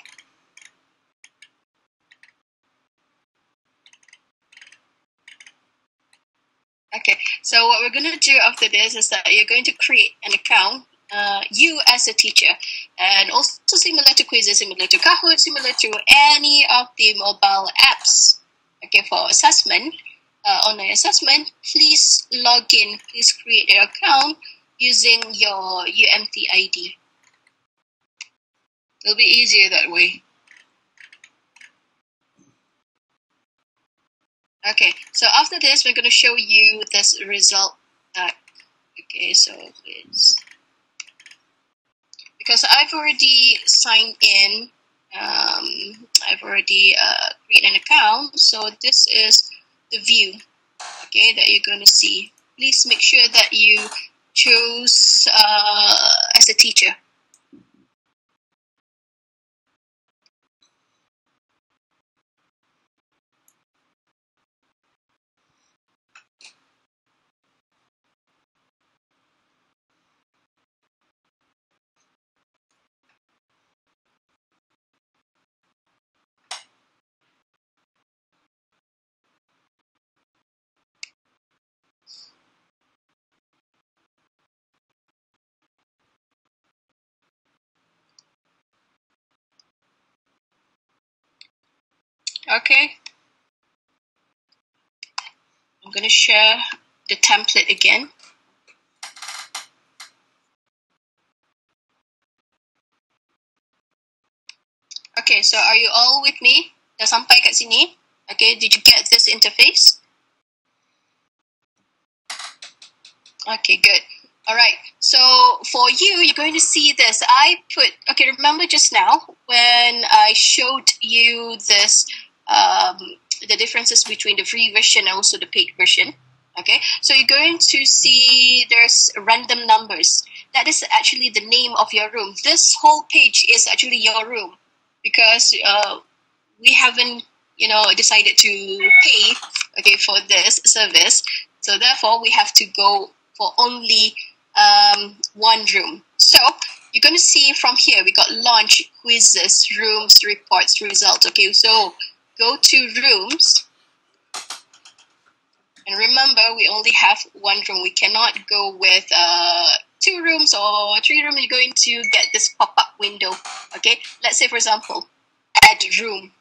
Okay, so what we're going to do after this is that you're going to create an account, you as a teacher, and also similar to QUIZIZZ, similar to Kahoot, similar to any of the mobile apps. Okay, for assessment, online assessment, please log in, please create an account using your UMT ID. It'll be easier that way. Okay, so after this, we're going to show you this result. Okay, so it's because I've already signed in, I've already created an account, so this is the view, okay, that you're going to see. Please make sure that you choose as a teacher. Okay, I'm going to share the template again. Okay, so are you all with me? Dah sampai kat sini? Okay, did you get this interface? Okay, good. All right, so for you, you're going to see this. Okay, remember just now when I showed you this, the differences between the free version and also the paid version. Okay, so you're going to see there's random numbers. That is actually the name of your room. This whole page is actually your room because we haven't, decided to pay, okay, for this service. So therefore, we have to go for only one room. So you're going to see from here, we got launch, quizzes, rooms, reports, results. Okay, so go to rooms. And remember, we only have one room. We cannot go with 2 rooms or 3 rooms. You're going to get this pop-up window. Okay, let's say, for example, add room.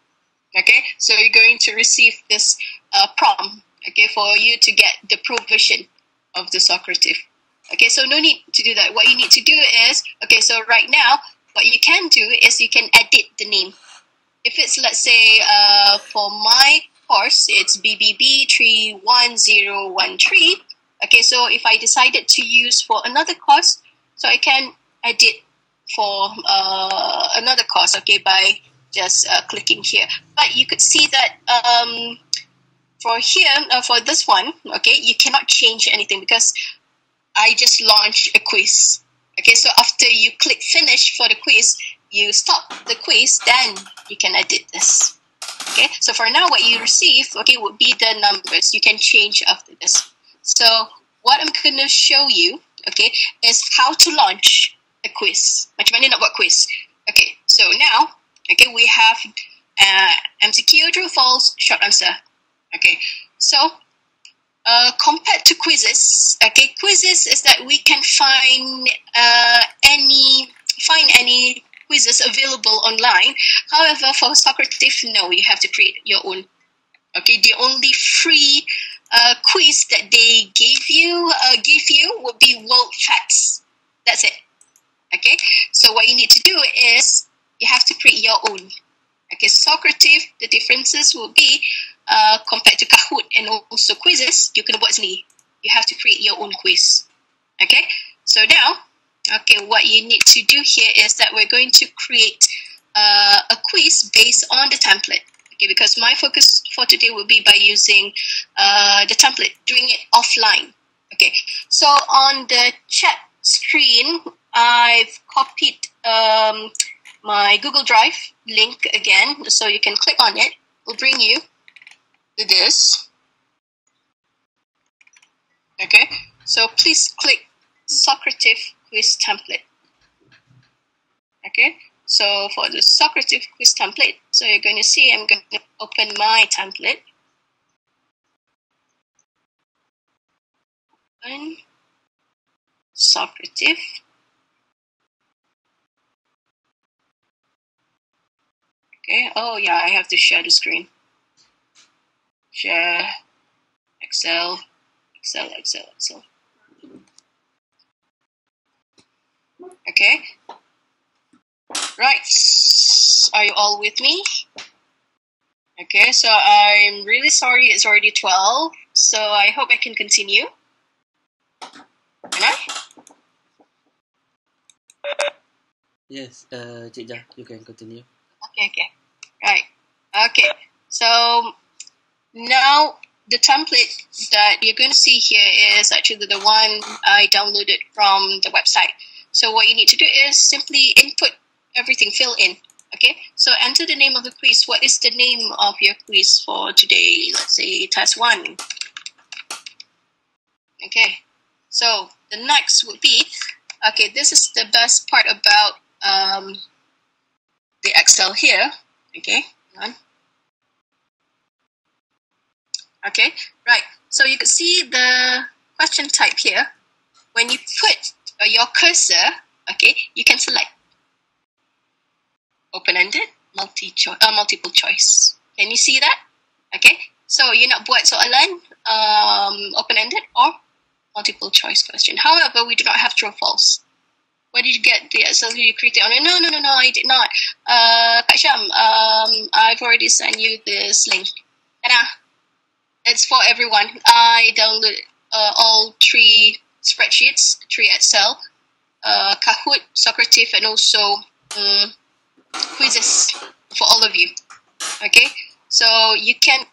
Okay, so you're going to receive this prompt, okay, for you to get the provision of the SOCRATIVE. Okay, so no need to do that. What you need to do is, okay, so right now, what you can do is you can edit the name. If it's, let's say, for my course, it's BBB 31013. Okay, so if I decided to use for another course, so I can edit for another course, okay, by just clicking here. But you could see that for here, for this one, okay, you cannot change anything because I just launched a quiz. Okay, so after you click finish for the quiz, you stop the quiz, then you can edit this. Okay, so for now, what you receive, okay, would be the numbers. You can change after this. So what I'm going to show you, okay, is how to launch a quiz. Macam mana nak buat quiz? Okay, so now, okay, we have MCQ, true, false, short answer. Okay, so compared to QUIZIZZ, okay, QUIZIZZ is that we can find any quizzes available online. However, for SOCRATIVE, no, you have to create your own. Okay, the only free quiz that they give you would be world facts. That's it. Okay, so what you need to do is you have to create your own. Okay, SOCRATIVE, the differences will be compared to Kahoot and also QUIZIZZ, you can buat sendiri. You have to create your own quiz. Okay, so now, okay, what you need to do here is that we're going to create a quiz based on the template. Okay, because my focus for today will be by using the template, doing it offline. Okay, so on the chat screen, I've copied my Google Drive link again, so you can click on it. Will bring you to this. Okay, so please click SOCRATIVE quiz template. Okay, so for the SOCRATIVE quiz template, so you're going to see I'm going to open my template. Open SOCRATIVE. Okay, oh yeah, I have to share the screen. Share, Excel. Okay. Right. Are you all with me? Okay, so I'm really sorry it's already 12, so I hope I can continue. Can I? Yes, Cik Jah, you can continue. Okay. Right. Okay, so now the template that you're going to see here is actually the one I downloaded from the website. So what you need to do is simply input everything, fill in. Okay, so enter the name of the quiz. What is the name of your quiz for today? Let's say test 1. Okay, so the next would be, okay, this is the best part about the Excel here. Okay, hang on. Okay, right. So you can see the question type here. When you put your cursor, okay, you can select open-ended, multiple choice. Can you see that? Okay, so you nak buat soalan open-ended or multiple choice question. However, we do not have true or false. Where did you get the Excel you created on it? No, I did not. Kak Syam, I've already sent you this link. It's for everyone. I downloaded all 3 spreadsheets, 3 Excel, Kahoot, SOCRATIVE, and also QUIZIZZ for all of you. Okay, so you can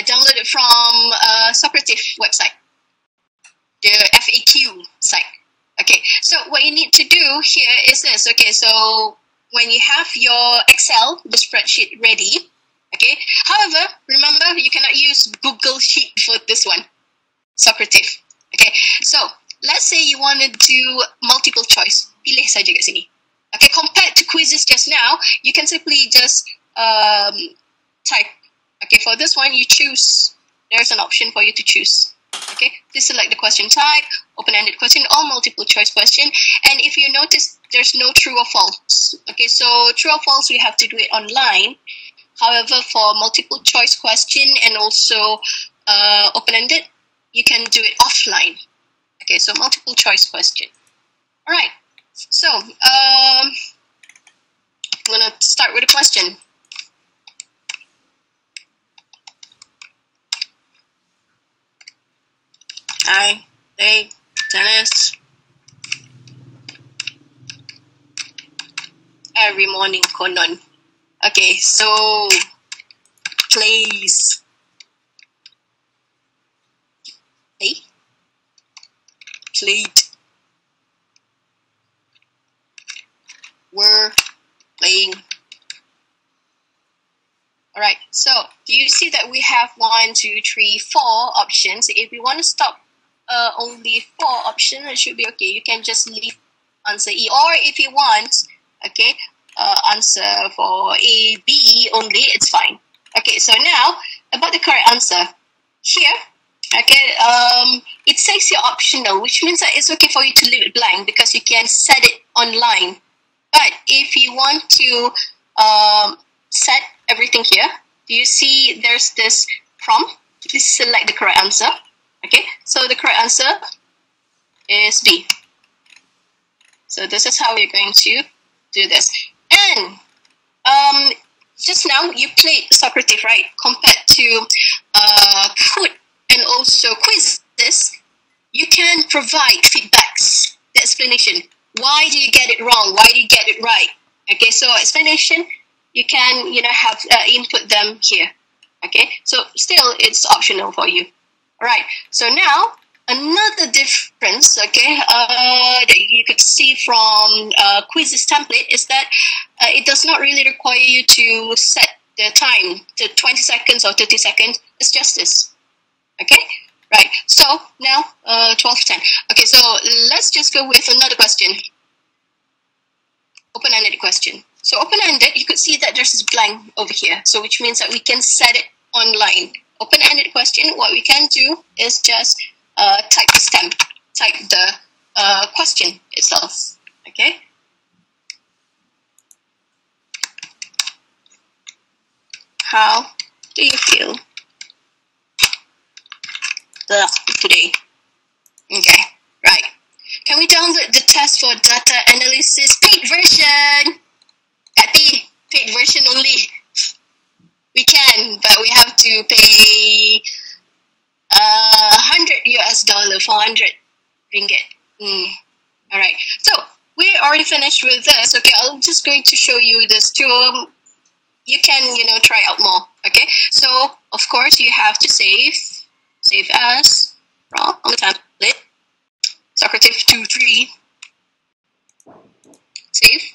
download it from SOCRATIVE website, the FAQ site. Okay, so what you need to do here is this. Okay, so when you have your Excel, the spreadsheet ready, okay, however, remember, you cannot use Google Sheet for this one, SOCRATIVE. Okay, so want to do multiple choice, pilih saja kat sini. Okay, compared to quizzes just now, you can simply just type. Okay, for this one, you choose. There's an option for you to choose. Okay, please select the question type, open-ended question or multiple choice question. And if you notice, there's no true or false. Okay, so true or false, we have to do it online. However, for multiple choice question and also open-ended, you can do it offline. Okay, so multiple choice question. All right, so I'm gonna start with a question. I play tennis every morning, konon. Okay, so plays. Play? Played. Were playing. Alright, so do you see that we have 1, 2, 3, 4 options? If we want to stop only 4 options, it should be okay. You can just leave answer E. Or if you want, okay, answer for A, B only, it's fine. Okay, so now about the correct answer. Here, okay, it says here optional, which means that it's okay for you to leave it blank because you can set it online. But if you want to set everything here, do you see there's this prompt? Please select the correct answer. Okay, so the correct answer is B. So this is how we're going to do this. And just now you played Socrative, right? Compared to food and also quizzes, you can provide feedbacks, the explanation. Why do you get it wrong? Why do you get it right? Okay, so explanation, you can, have input them here. Okay, so still it's optional for you. All right, so now another difference, okay, that you could see from QUIZIZZ template is that it does not really require you to set the time to 20 seconds or 30 seconds. It's just this. Okay, right. So now 12:10. Okay, so let's just go with another question. Open-ended question. So open-ended, you could see that there's this blank over here. So which means that we can set it online. Open-ended question, what we can do is just type the stamp, type the question itself. Okay. How do you feel today? Okay, right. Can we download the test for data analysis paid version? Paid version only. We can, but we have to pay $100 $400 ringgit. All right. So we already finished with this. Okay, I'm just going to show you this tool. You can, try out more. Okay. So of course you have to save as on the tablet. Socrative 2.3. Save.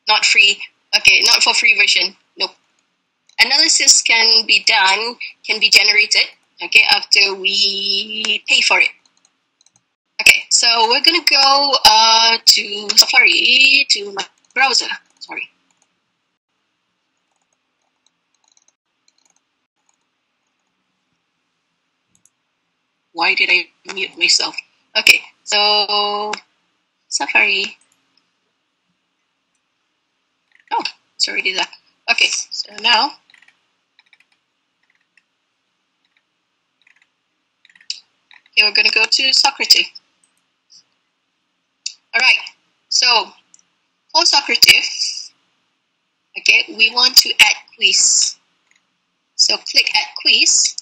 Not free. Okay, not for free version. Nope. Analysis can be done, can be generated, okay, after we pay for it. Okay, so we're going to go to Safari, to my browser. Sorry. Why did I mute myself? Okay, so Safari. Oh, it's already there. Okay, so now we're going to go to Socrative. All right, so for Socrative, okay, we want to add quiz. So click add quiz.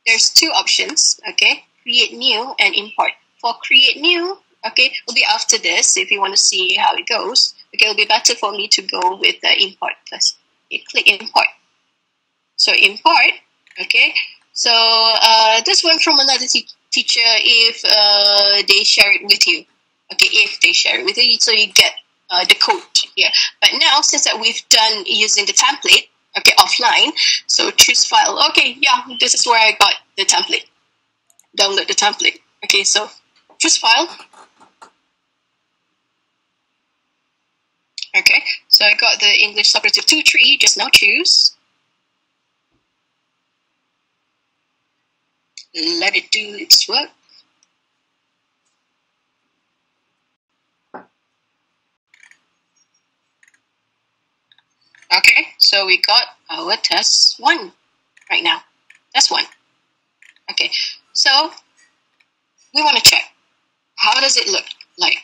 There's 2 options, okay, create new and import. For create new, okay, will be after this if you want to see how it goes. Okay, it'll be better for me to go with the import first. Okay, click import. So import, okay. So this one from another teacher if they share it with you. Okay, if they share it with you, so you get the code. Yeah. But now since that we've done using the template, okay, offline. So choose file. Okay, yeah, this is where I got the template. Download the template. Okay, so choose file. So I got the English Socrative 2-3, just now choose. Let it do its work. Okay, so we got our test 1 right now. Test 1. Okay, so we want to check. How does it look like?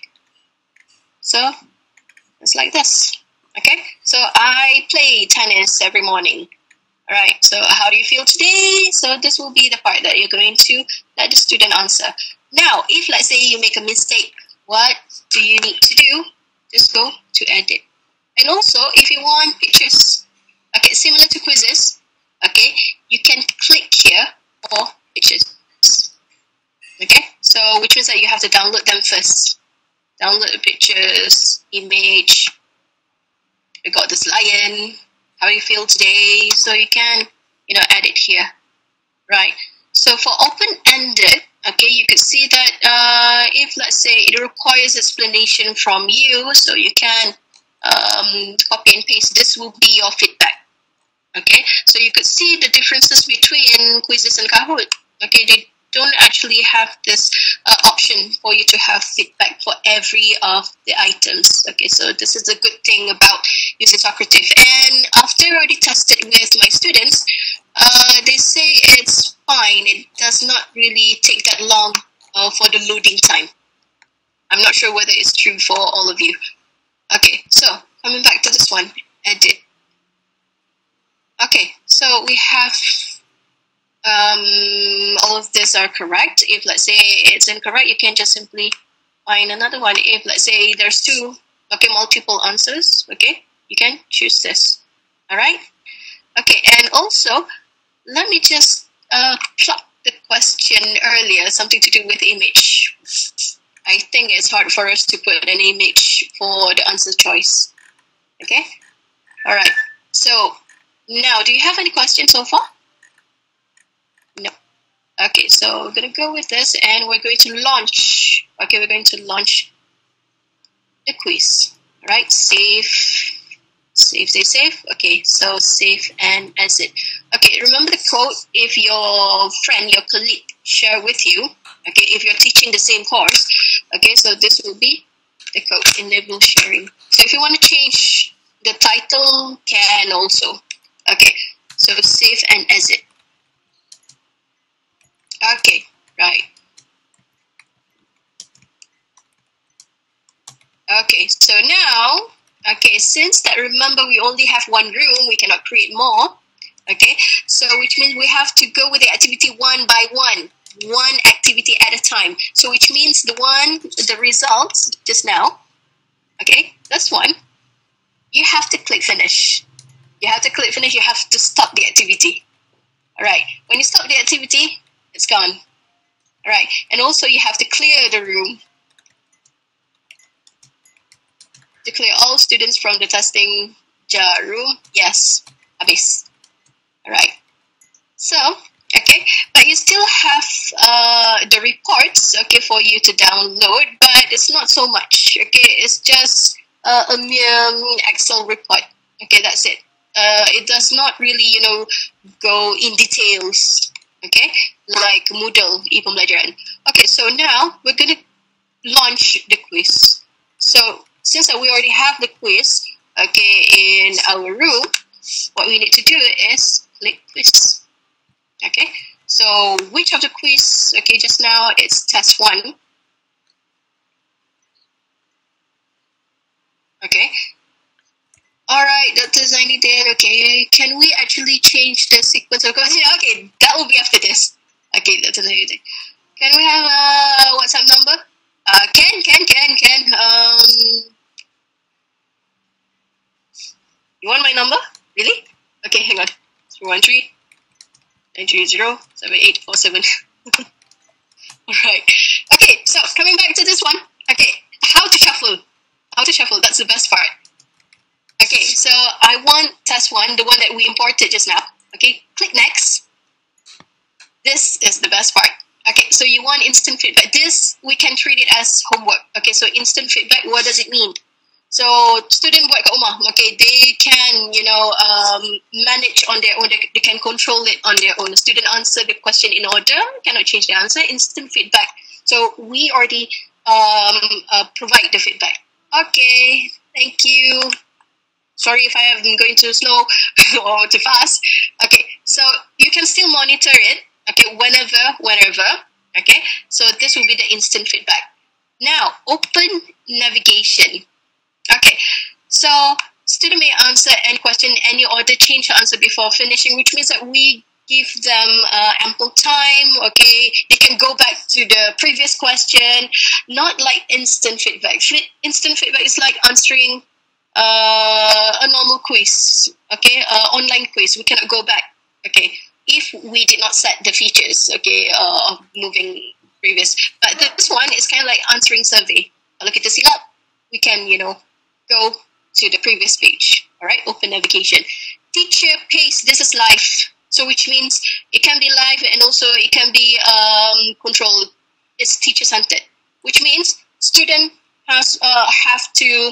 So it's like this. Okay, so I play tennis every morning. All right, so how do you feel today? So this will be the part that you're going to let the student answer. Now, if let's say you make a mistake, what do you need to do? Just go to edit. And also, if you want pictures, okay, similar to QUIZIZZ, okay, you can click here for pictures. Okay, so which means that you have to download them first. Download the pictures, image. We got this lion. How do you feel today? So you can, edit here, right? So for open-ended, okay, you can see that if let's say it requires explanation from you, so you can copy and paste. This will be your feedback. Okay, so you could see the differences between QUIZIZZ and Kahoot. Okay, they don't actually have this option for you to have feedback for every of the items. Okay, so this is a good thing about using SOCRATIVE. And after I already tested with my students, they say it's fine. It does not really take that long for the loading time. I'm not sure whether it's true for all of you. Okay, so coming back to this one, edit. Okay, so we have all of these are correct. If let's say it's incorrect, you can just simply find another one. If let's say there's two, okay, multiple answers, okay, you can choose this. All right. Okay, and also let me just plug the question earlier, something to do with image. I think it's hard for us to put an image for the answer choice. Okay. All right. So now, do you have any questions so far? No. Okay, so we're going to go with this and we're going to launch. Okay, we're going to launch the quiz. All right, save. Okay, so save and exit. Okay, remember the code if your friend, your colleague share with you. Okay, if you're teaching the same course. Okay, so this will be the code, enable sharing. So if you want to change the title, can also. Okay, so save and exit. Okay, right. Okay, so now, okay, since that, remember we only have one room, we cannot create more. Okay, so which means we have to go with the activity one by one activity at a time. So which means the results just now, okay, that's one. You have to click finish. You have to click finish, you have to stop the activity. All right, when you stop the activity, it's gone. All right, and also you have to clear the room. To clear all students from the testing room, yes, habis. All right, so, okay, but you still have the reports, okay, for you to download, but it's not so much, okay, it's just a mere Excel report, okay, that's it. It does not really, go in details, okay, like Moodle, E-Pembelajaran. Okay, so now we're going to launch the quiz. So since we already have the quiz, okay, in our room, what we need to do is click quiz. Okay, so which of the quiz, okay, just now it's test 1. Okay. All right, Dr. Zainuddin, okay, can we actually change the sequence of questions? Okay, that will be after this. Okay, Dr. Zainuddin. Can we have a WhatsApp number? Can. You want my number? Really? Okay, hang on. 313-930-7847. All right. Okay, so coming back to this one. Okay, how to shuffle. That's the best part. Okay, so I want test 1, the one that we imported just now. Okay, click next. This is the best part. Okay, so you want instant feedback. This, we can treat it as homework. Okay, so instant feedback, what does it mean? So student buat kat rumah, okay, they can, manage on their own. They can control it on their own. Student answer the question in order, cannot change the answer. Instant feedback. So we already provide the feedback. Okay, thank you. Sorry if I am going too slow or too fast. Okay, so you can still monitor it. Okay, whenever. Okay, so this will be the instant feedback. Now, open navigation. Okay, so student may answer any question, any order, change the answer before finishing, which means that we give them ample time. Okay, they can go back to the previous question, not like instant feedback. Instant feedback is like answering a normal quiz. Okay, online quiz. We cannot go back. Okay, if we did not set the features. Okay, of moving previous. But this one is kind of like answering survey. Kalau kita silap, we can go to the previous page. All right, open navigation. Teacher pace, this is live. So which means it can be live and also it can be controlled. It's teacher-centered, which means student have to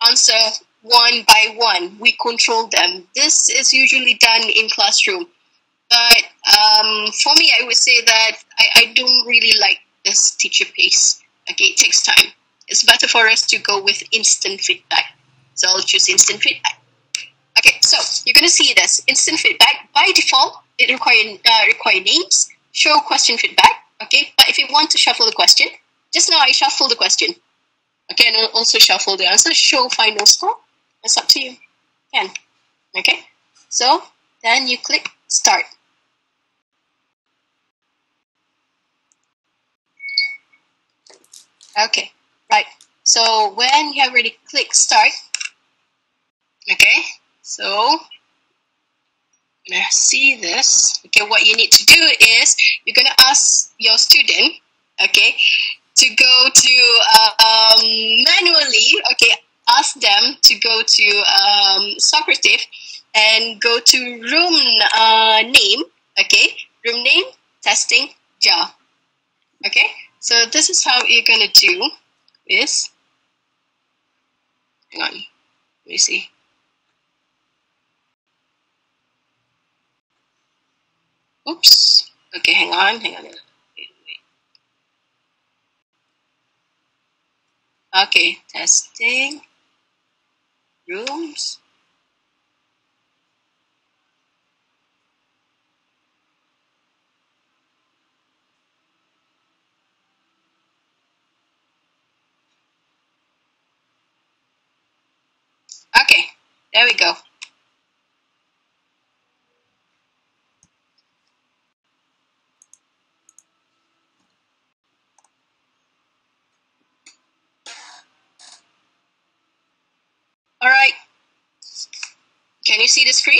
answer one by one. We control them. This is usually done in classroom. But for me, I would say that I don't really like this teacher pace. Okay, it takes time. It's better for us to go with instant feedback. So I'll choose instant feedback. Okay, so you're going to see this. Instant feedback, by default, it require names, show question feedback. Okay, but if you want to shuffle the question, just now I shuffle the question. Okay, and I'll also shuffle the answer, show final score. It's up to you. Can. Okay, so then you click start. Okay. Right, so when you have already clicked start, okay, so I'm going to see this. Okay, what you need to do is you're going to ask your student, okay, to go to manually, okay, ask them to go to SOCRATIVE and go to room name, okay, room name, testing, jar. Okay, so this is how you're going to do. Is hang on, let me see. Oops. Okay, hang on. Wait. Okay, testing rooms. Okay, there we go. All right. Can you see the screen?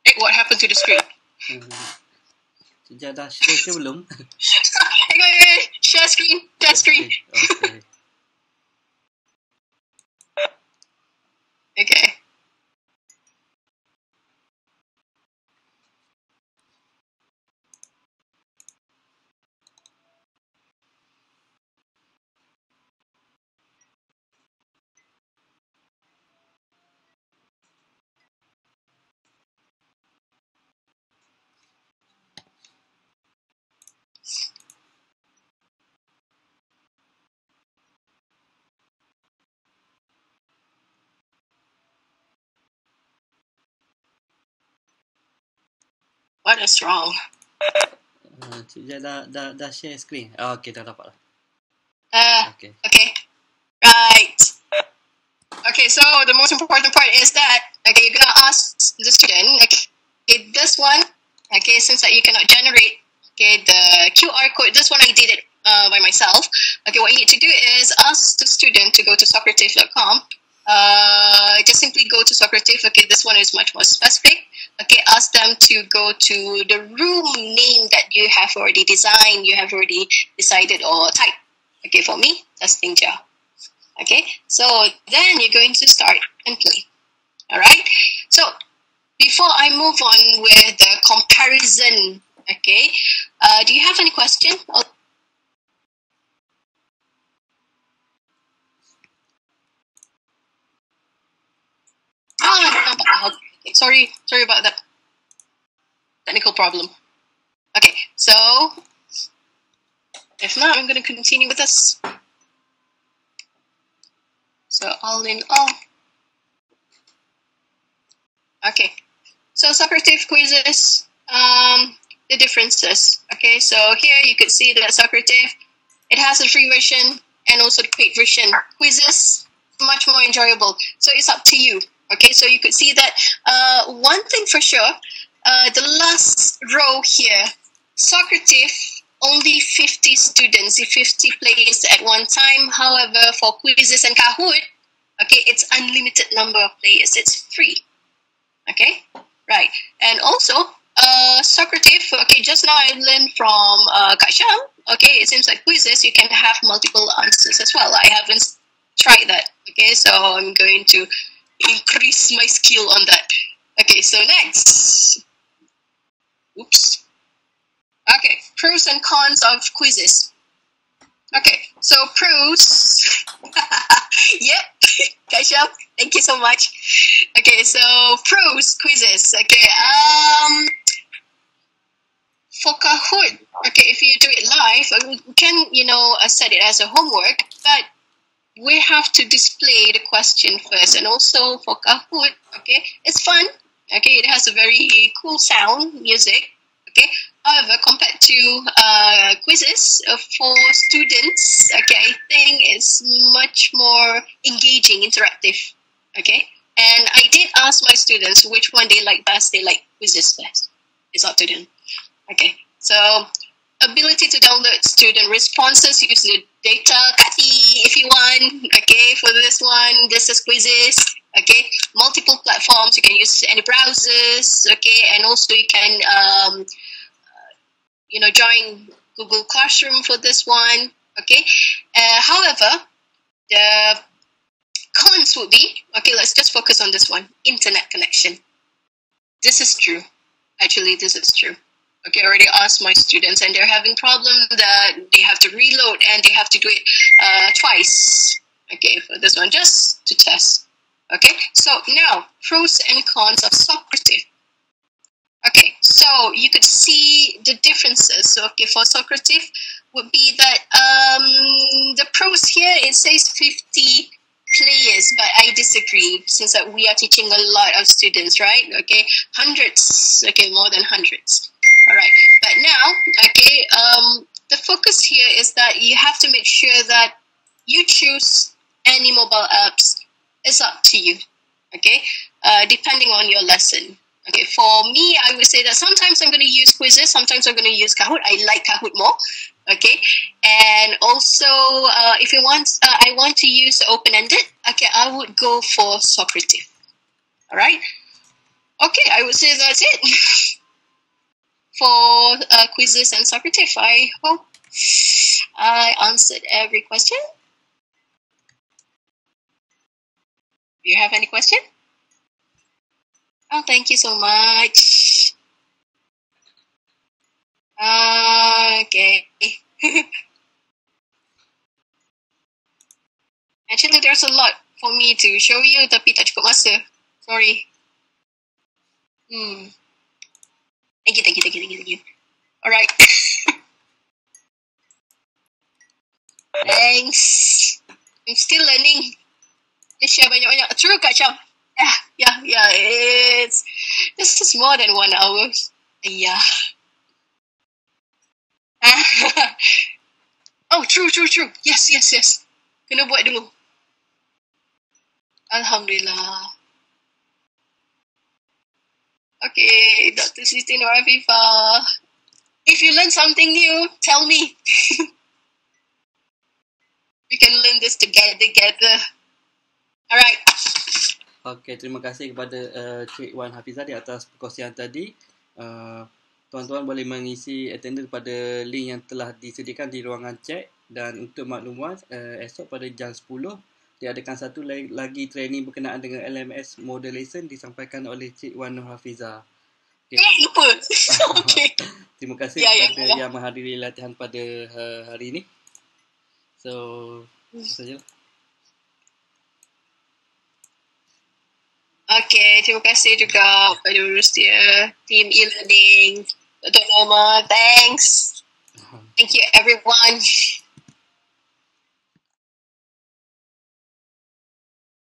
Hey, what happened to the screen? Sejak dah share ke belum? Hang on. Share screen. Share screen. Okay. Okay. What is wrong? Cik Jah dah share screen. Okay, dah dapat lah. Okay. Right. Okay, so the most important part is that, okay, you're going to ask the student, okay, this one, okay, since that you cannot generate, okay, the QR code, this one I did it by myself. Okay, what you need to do is ask the student to go to SOCRATIVE.com. Just simply go to SOCRATIVE. Okay, this one is much more specific. Okay, ask them to go to the room name that you have already designed, you have already decided or typed. Okay, for me, testing jar. Okay, so then you're going to start and play. All right. So before I move on with the comparison, okay, do you have any question? technical problem. Okay, so if not, I'm going to continue with this. So all in all. Okay, so SOCRATIVE quizzes, the differences. Okay, so here you could see that SOCRATIVE, it has a free version and also the paid version. QUIZIZZ, much more enjoyable. So it's up to you. Okay, so you could see that one thing for sure, the last row here, SOCRATIVE, only 50 students, 50 players at one time. However, for QUIZIZZ and Kahoot, okay, it's unlimited number of players. It's free. Okay, right. And also, SOCRATIVE, okay, just now I learned from Kak Syam, okay, it seems like QUIZIZZ, you can have multiple answers as well. I haven't tried that, okay, so I'm going to increase my skill on that. Okay, so next. Oops. Okay, pros and cons of QUIZIZZ. Okay, so pros. Yep, Kak Syam, thank you so much. Okay, so pros, QUIZIZZ. Okay, for Kahoot, okay, if you do it live, we can, set it as a homework, but we have to display the question first. And also for Kahoot, okay, it's fun. Okay, it has a very cool sound, music. Okay, however, compared to QUIZIZZ for students, okay, I think it's much more engaging, interactive. Okay, and I did ask my students which one they like best. They like QUIZIZZ best. It's up to them. Okay, so ability to download student responses, use the data, Kati, if you want. Okay, for this one, this is QUIZIZZ. Okay, multiple platforms, you can use any browsers. Okay, and also you can join Google Classroom for this one. Okay, however, the cons would be, okay, let's just focus on this one, internet connection. This is true. Actually, this is true. Okay, I already asked my students and they're having problem that they have to reload and they have to do it twice. Okay, for this one, just to test. Okay, so now, pros and cons of SOCRATIVE. Okay, so you could see the differences. So, okay, for SOCRATIVE would be that the pros here, it says 50 players, but I disagree since that we are teaching a lot of students, right? Okay, hundreds, okay, more than hundreds. All right, but now, okay, the focus here is that you have to make sure that you choose any mobile apps. It's up to you, okay, depending on your lesson. Okay, for me, I would say that sometimes I'm going to use QUIZIZZ, sometimes I'm going to use Kahoot. I like Kahoot more, okay, and also if you want, I want to use open-ended, okay, I would go for SOCRATIVE. All right, okay, I would say that's it. For QUIZIZZ and SOCRATIVE, I hope I answered every question. Do you have any question? Oh, thank you so much. Okay. Actually, there's a lot for me to show you, tapi tak cukup masa. Sorry. Thank you. Alright. Thanks. I'm still learning. Just share banyak-banyak. True, Kak Syam. Yeah. This is more than 1 hour. Yeah. Oh, true. Yes. Kena buat dulu. Alhamdulillah. Okay, Dr. Siti Nurhafeza. If you learn something new, tell me. We can learn this together. Alright. Okay, terima kasih kepada Cik Wan Hafizah di atas perkongsian tadi. Tuan-tuan boleh mengisi attendance pada link yang telah disediakan di ruangan chat. Dan untuk maklumat, esok pada jam 10, diadakan satu lagi training berkenaan dengan LMS Model Lesson disampaikan oleh Cik Wan Nurhafeza. Okay. Lupa. Okay. Terima kasih kepada yang menghadiri latihan pada hari ini. So, itu sajalah. Okay. Okay, terima kasih juga pada Rustia, Team E-Learning, Dr. Norma, thanks. Thank you everyone.